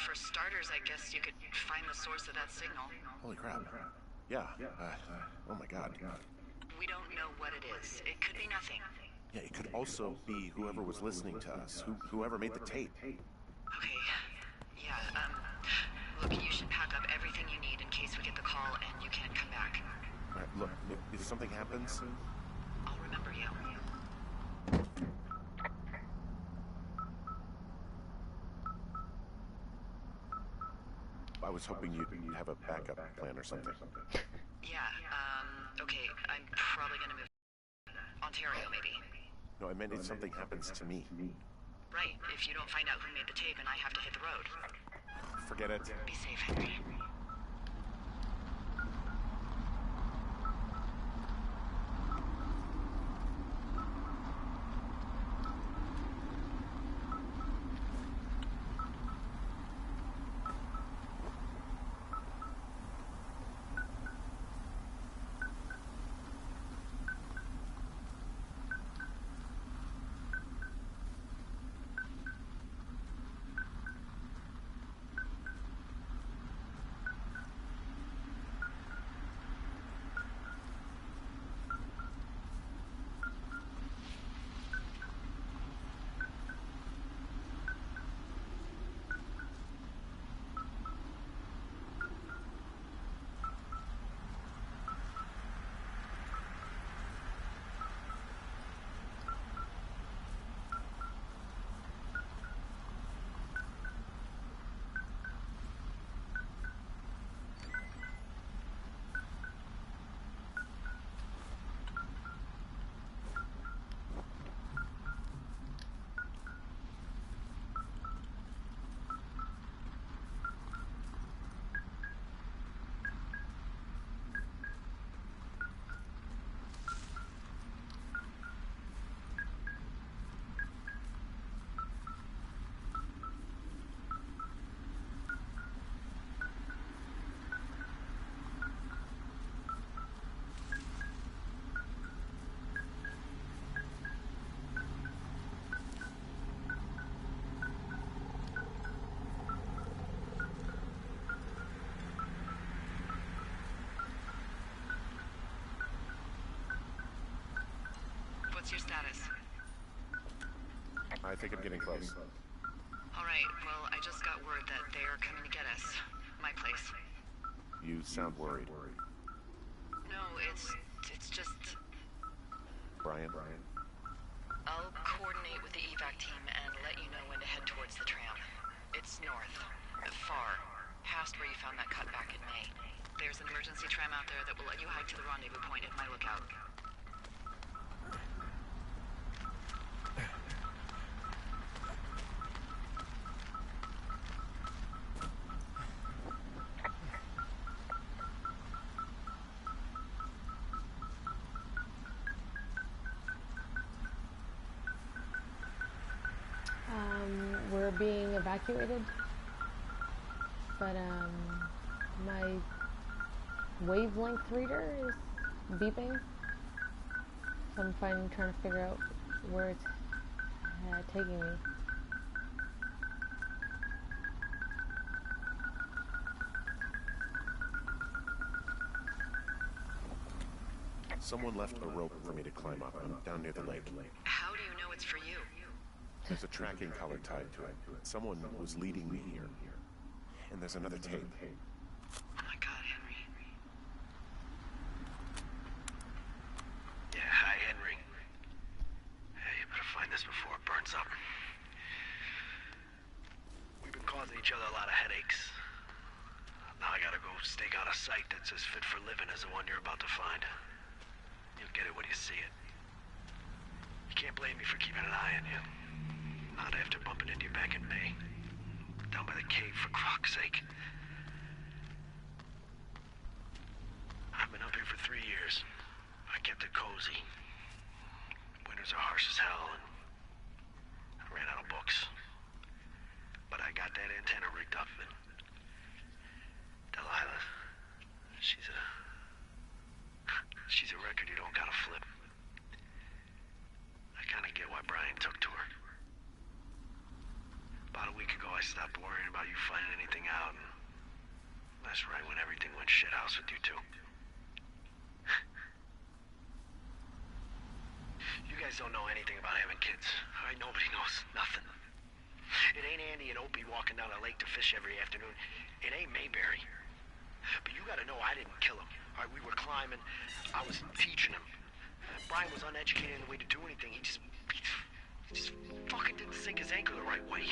For starters, I guess you could find the source of that signal. Holy crap. Yeah. Oh my god. We don't know what it is. It could be nothing. Yeah, it could also be whoever was listening to us, whoever made the tape. Okay. Yeah, should pack up everything you need in case we get the call and you can't come back. All right, look, if something happens, I'll remember you. I was hoping you'd have a backup plan or something. Yeah, okay, I'm probably gonna move Ontario, maybe. No, I meant if something happens to me. Right, if you don't find out who made the tape and I have to hit the road. Forget it. Be safe, Henry. What's your status? I think I'm getting close. Alright, well, I just got word that they're coming to get us. My place. You sound worried. No, it's just... Brian? I'll coordinate with the evac team and let you know when to head towards the tram. It's north. Far. Past where you found that cut back in May. There's an emergency tram out there that will let you hike to the rendezvous point at my lookout. We're being evacuated, but my wavelength reader is beeping, so I'm trying to figure out where it's taking me. Someone left a rope for me to climb up. I'm down near the lake. How do you know it's for you? There's a tracking collar tied to it. Someone was leading me here. And there's another tape. Oh my god, Henry. Yeah, hi, Henry. Hey, you better find this before it burns up. We've been causing each other a lot of headaches. Now I gotta go stake out a site that's as fit for living as the one you're about to find. You'll get it when you see it. You can't blame me for keeping an eye on you. Not after bumping into you back in May. Down by the cave, for croc's sake. I've been up here for 3 years. I kept it cozy. Winters are harsh as hell, and I ran out of books. But I got that antenna rigged up, and Delilah, she's a record you don't gotta flip. I kinda get why Brian took to her. About a week ago, I stopped worrying about you finding anything out, and that's right when everything went shithouse with you two. You guys don't know anything about having kids. All right, nobody knows nothing. It ain't Andy and Opie walking down a lake to fish every afternoon. It ain't Mayberry. But you gotta know I didn't kill him. All right, we were climbing. I was teaching him. Brian was uneducated in the way to do anything. He just fucking didn't sink his anchor the right way.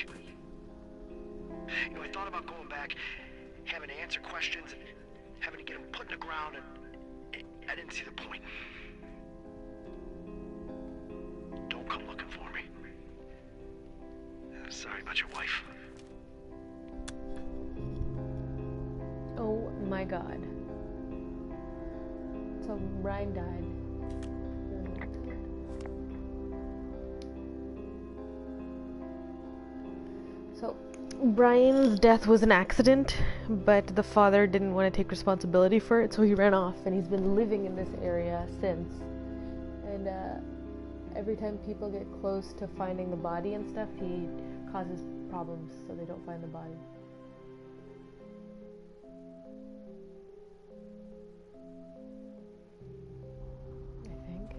You know, I thought about going back, having to answer questions, and having to get him put in the ground, and I didn't see the point. Don't come looking for me. I'm sorry about your wife. Oh my god. So Brian died. So Brian's death was an accident, but the father didn't want to take responsibility for it, so he ran off, and he's been living in this area since. And every time people get close to finding the body and stuff, he causes problems so they don't find the body. I don't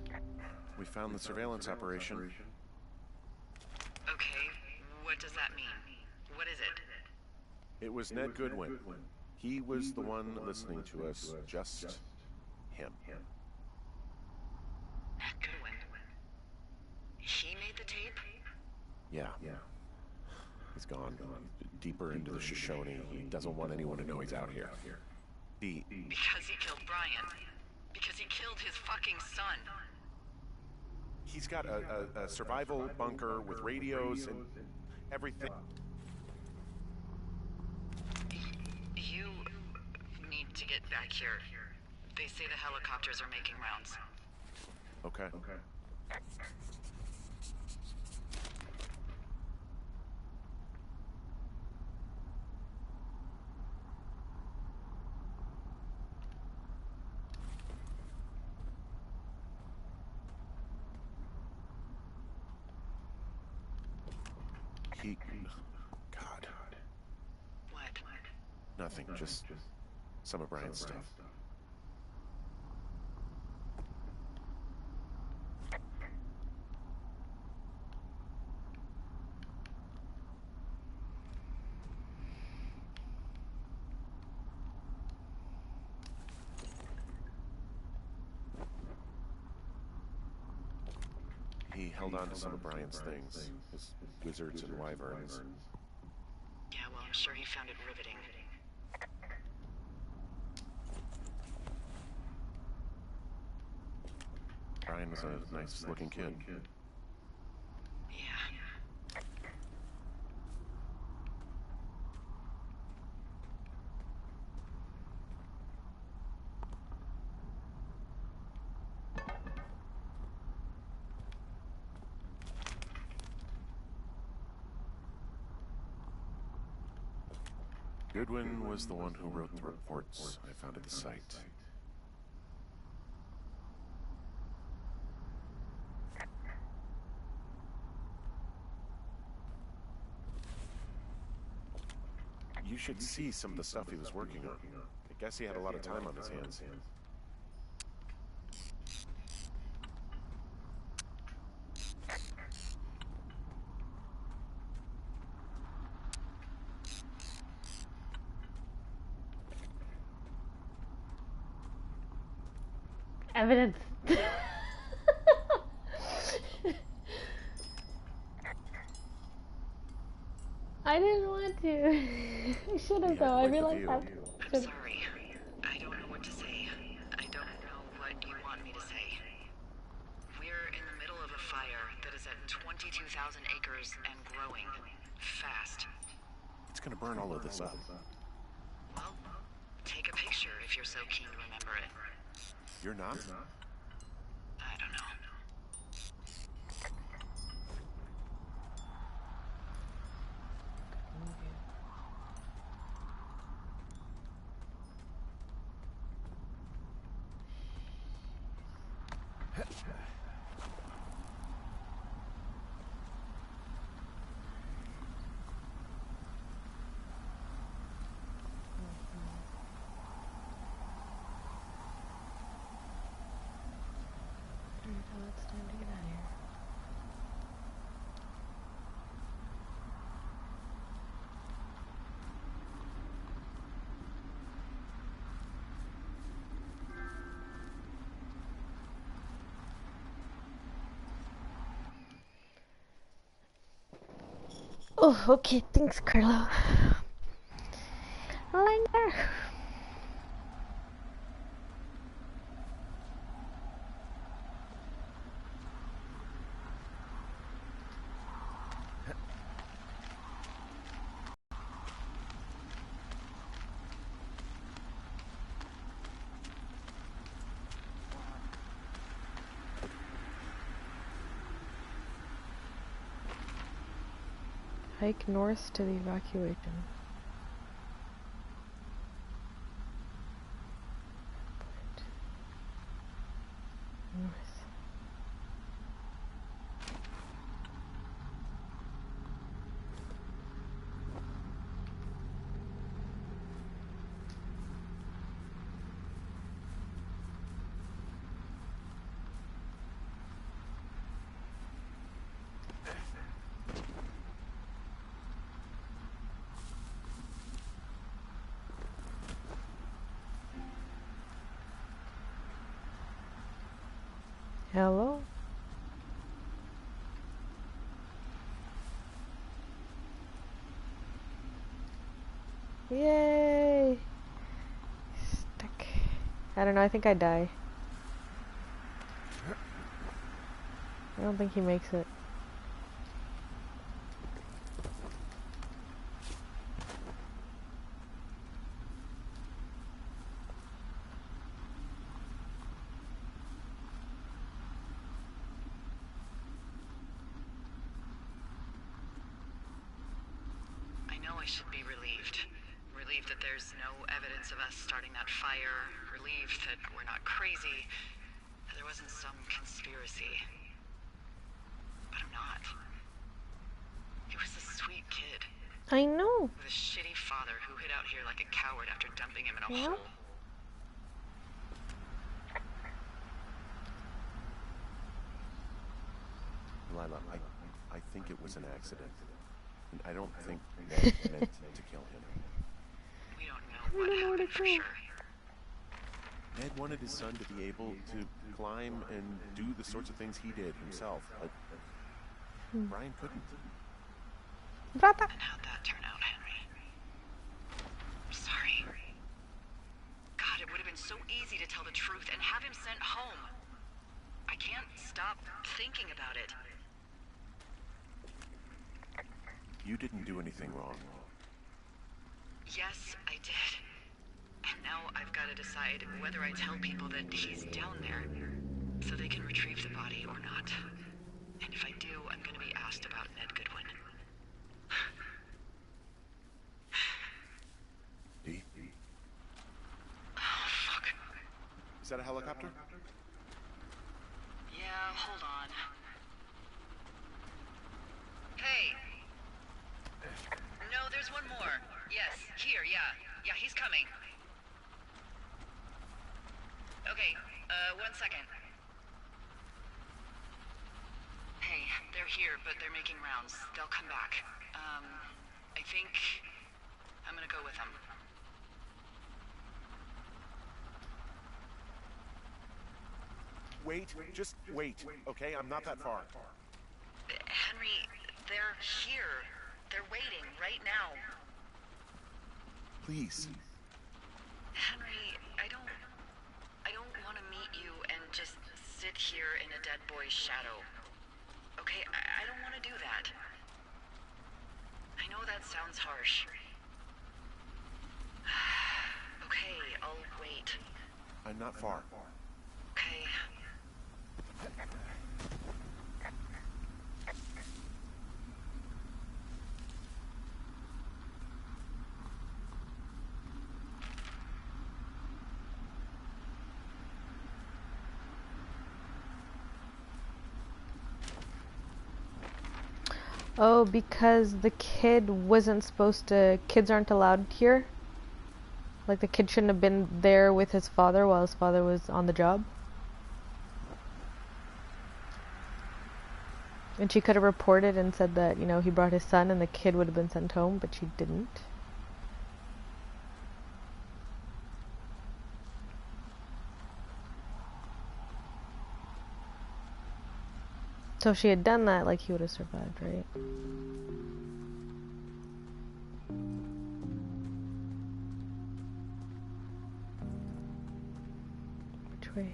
know. We found the surveillance operation. Okay, what does that mean? What is it? It was Ned Goodwin. He was the one listening to us, just him. Goodwin. He made the tape? Yeah. He's gone deeper into the Shoshone. He doesn't want anyone to know he's out here. Because he killed Brian. Because he killed his fucking son. He's got a survival bunker with radios and everything. You need to get back here. They say the helicopters are making rounds. Okay. God. What? Nothing, just some of Brian's stuff. He held on to some of Brian's things, his wizards and wyverns. Yeah, well, I'm sure he found it riveting. Brian was a nice-looking kid. Yeah. Goodwin was the one who wrote the reports I found at the site. You should see some of the stuff he was working on. I guess he had a lot of time on his hands. Evidence. I didn't want to. I should have though. I realized that. I'm sorry. I don't know what to say. I don't know what you want me to say. We're in the middle of a fire that is at 22,000 acres and growing. Fast. It's gonna burn all of this up. Well, take a picture if you're so keen to remember it. You're not? I don't know. It's time to get out of here. Oh, okay, thanks, Carlo. Langer. Hike north to the evacuation. North. Hello? Yay! Stuck. I don't know, I think I die. I don't think he makes it. I know I should be relieved. Relieved that there's no evidence of us starting that fire. Relieved that we're not crazy. That there wasn't some conspiracy. But I'm not. He was a sweet kid. I know. With a shitty father who hid out here like a coward after dumping him in a Yeah. hole. Lila, I think it was an accident. And I don't think Ned meant to kill him. We don't know what happened for sure. Ned wanted his son to be able to climb and do the sorts of things he did himself, but Brian couldn't. Brata. And how'd that turn out, Henry? I'm sorry. God, it would have been so easy to tell the truth and have him sent home. I can't stop thinking about it. You didn't do anything wrong. Yes, I did. And now I've got to decide whether I tell people that he's down there so they can retrieve the body or not. And if I do, I'm going to be asked about Ned Goodwin. Dee? Oh, fuck. Is that a helicopter? Yeah, hold on. Hey. No, there's one more. Yes, here, yeah. Yeah, he's coming. Okay, 1 second. Hey, they're here, but they're making rounds. They'll come back. I think I'm gonna go with them. Wait, just wait, okay? I'm not that far. Henry, they're here. They're waiting right now. Please. Henry, I don't want to meet you and just sit here in a dead boy's shadow. Okay, I don't want to do that. I know that sounds harsh. Okay, I'll wait. I'm not far. Okay. Oh, because the kid wasn't supposed to... Kids aren't allowed here? Like the kid shouldn't have been there with his father while his father was on the job? And she could have reported and said that, you know, he brought his son and the kid would have been sent home, but she didn't. So if she had done that, like, he would have survived, right? Which way?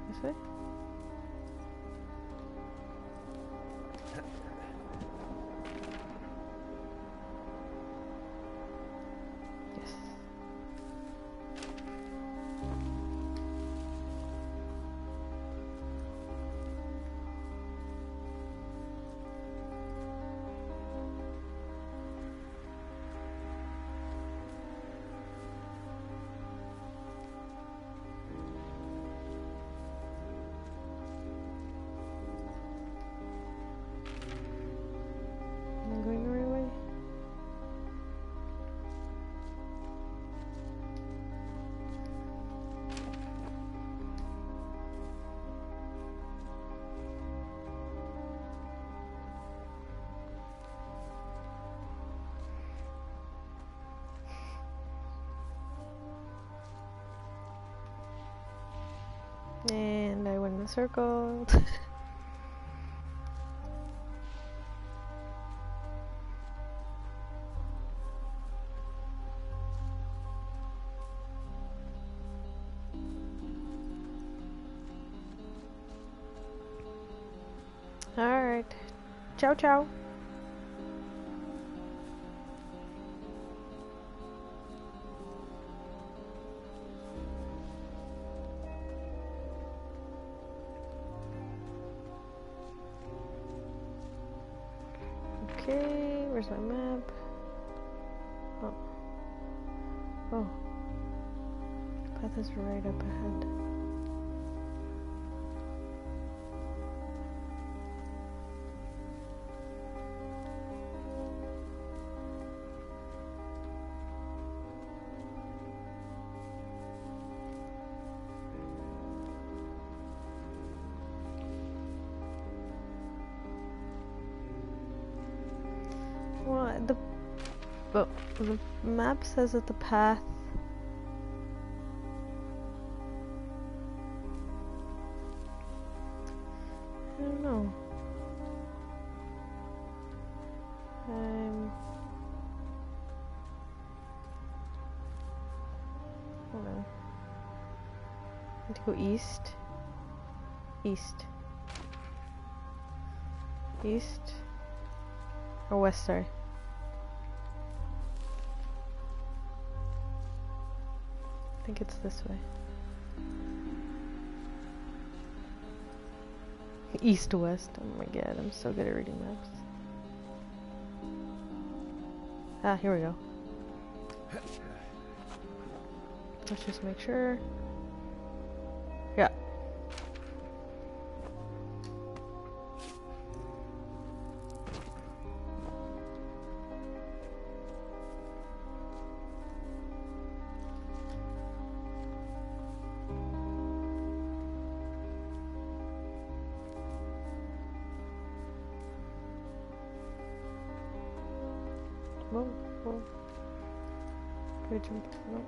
This way? Yes. Am I going the right way? And I went in a circle. Alright. Ciao, ciao. Okay, where's my map? Oh. Oh. Path is right up ahead. Well, the map says that the path I don't know. Hold on. I need to go east. East. East. Or west, sorry. I think it's this way. East to west. Oh my god, I'm so good at reading maps. Ah, here we go. Let's just make sure. Yeah. Whoa, whoa. Good jump. No.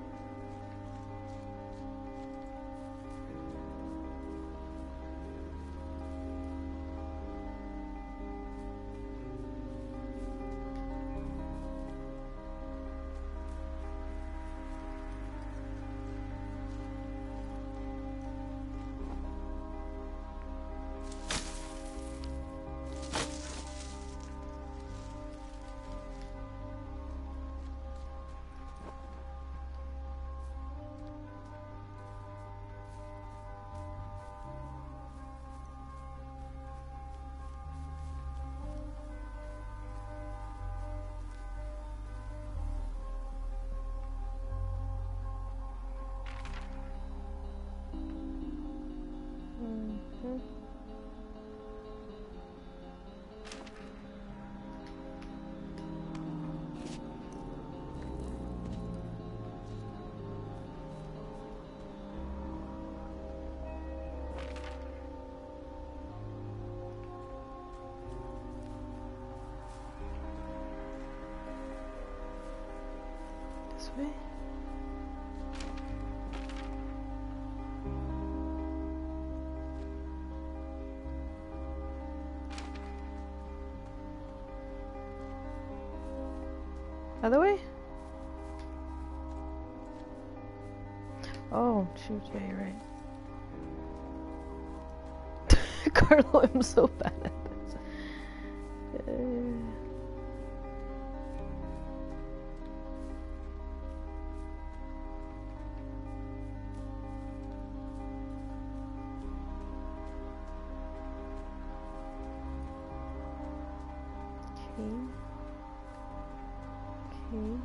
This way? Other way? Oh, shoot, yeah, you're right. Carlo, I'm so bad at this. Okay. Okay.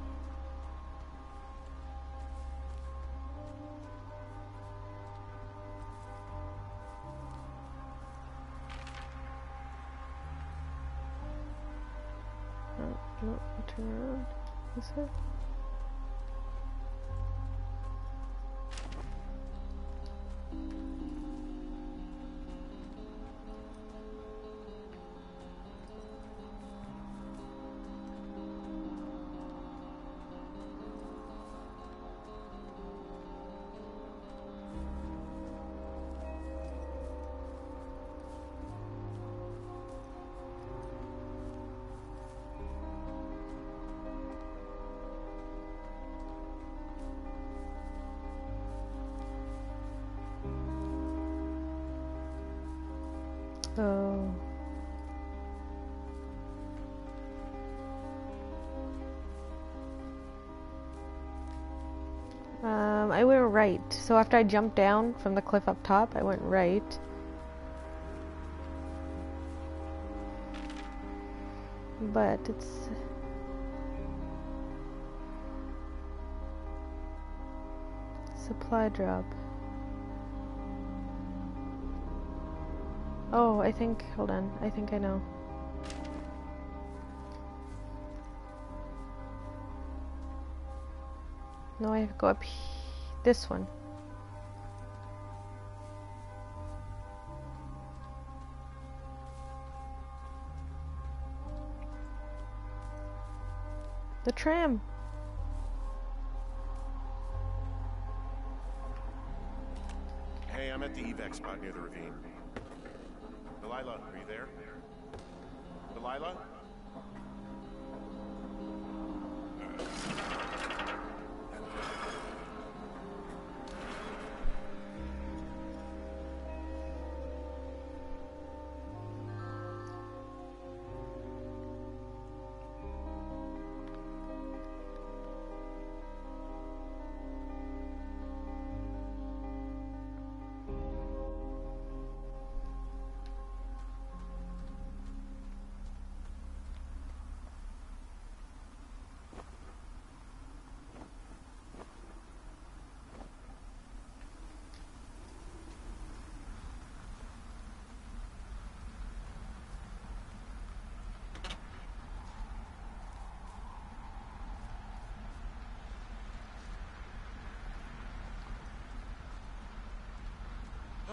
No, turn around. Is it? Oh. I went right. So after I jumped down from the cliff up top, I went right. But it's... Supply drop. Oh, I think... Hold on. I think I know. No, I have to go up this one. The tram. Hey, I'm at the evac spot near the ravine. Delilah, are you there? Delilah?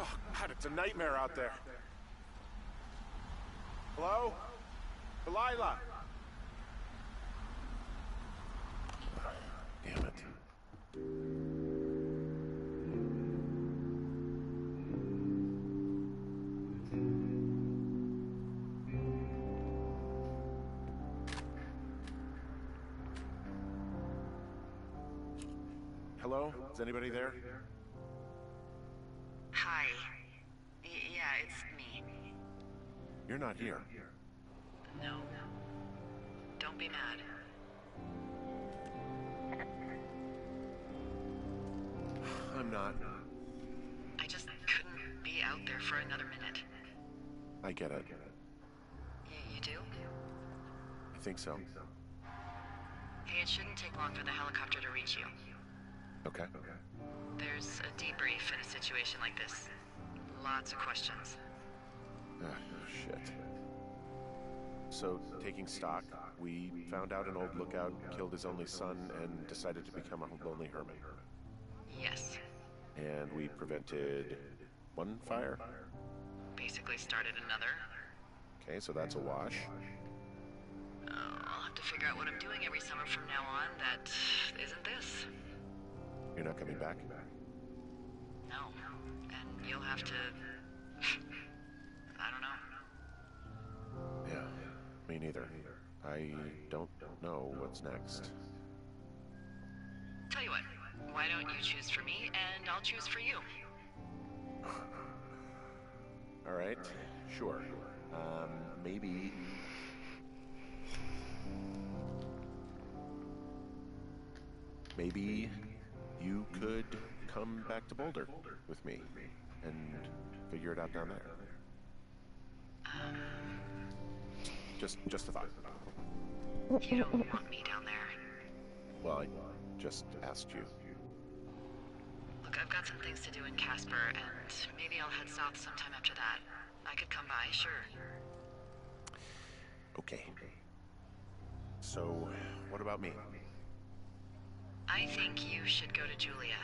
Oh, God, it's a nightmare out there. Hello? Delilah? Damn it. Hello? Is anybody there? Hi. Yeah, it's me. You're not here. No. Don't be mad. I'm not. I just couldn't be out there for another minute. I get it. You do? I think so. Hey, it shouldn't take long for the helicopter to reach you. Okay. There's a debrief in a situation like this. Lots of questions. Ah, shit. So, taking stock, we found out an old lookout killed his only son and decided to become a lonely hermit. Yes. And we prevented one fire? Basically started another. Okay, so that's a wash. I'll have to figure out what I'm doing every summer from now on that isn't this. You're not coming back? No. And you'll have to... I don't know. Yeah, me neither. I don't know what's next. Tell you what, why don't you choose for me and I'll choose for you? All right, sure. Maybe... Maybe you could come back to Boulder with me and figure it out down there. Just a thought. You don't want me down there. Well, I just asked you. Look, I've got some things to do in Casper, and maybe I'll head south sometime after that. I could come by, sure. Okay. So, what about me? I think you should go to Julia,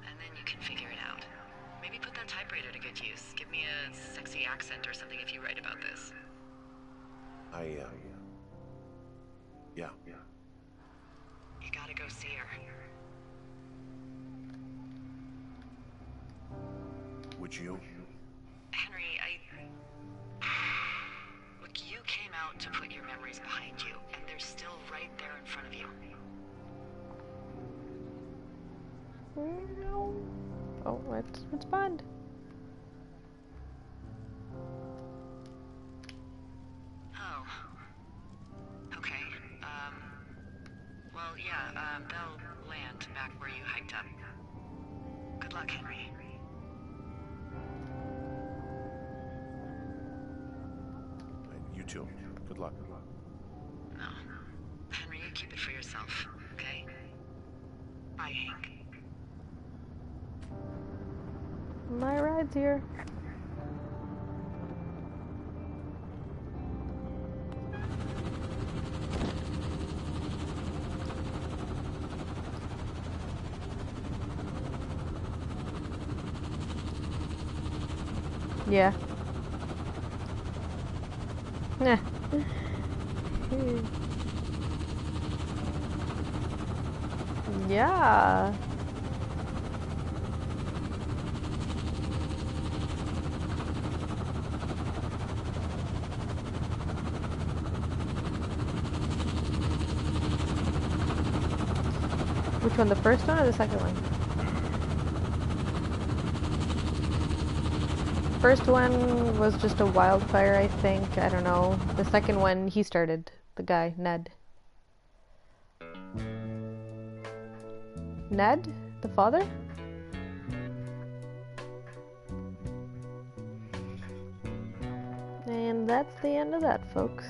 and then you can figure it out. Maybe put that typewriter to good use. Give me a sexy accent or something if you write about this. Yeah. You gotta go see her. Would you? Henry, Look, you came out to put your memories behind you, and they're still right there in front of you. Oh, it's fun. Oh. Okay. Well, yeah, they'll land back where you hiked up. Good luck, Henry. You too. Good luck. No. Henry, you keep it for yourself, okay? Bye, Hank. My ride's here. Yeah. Nah. Yeah. Which one, the first one or the second one? First one was just a wildfire, I think. I don't know. The second one, he started. The guy, Ned. Ned? The father? And that's the end of that, folks.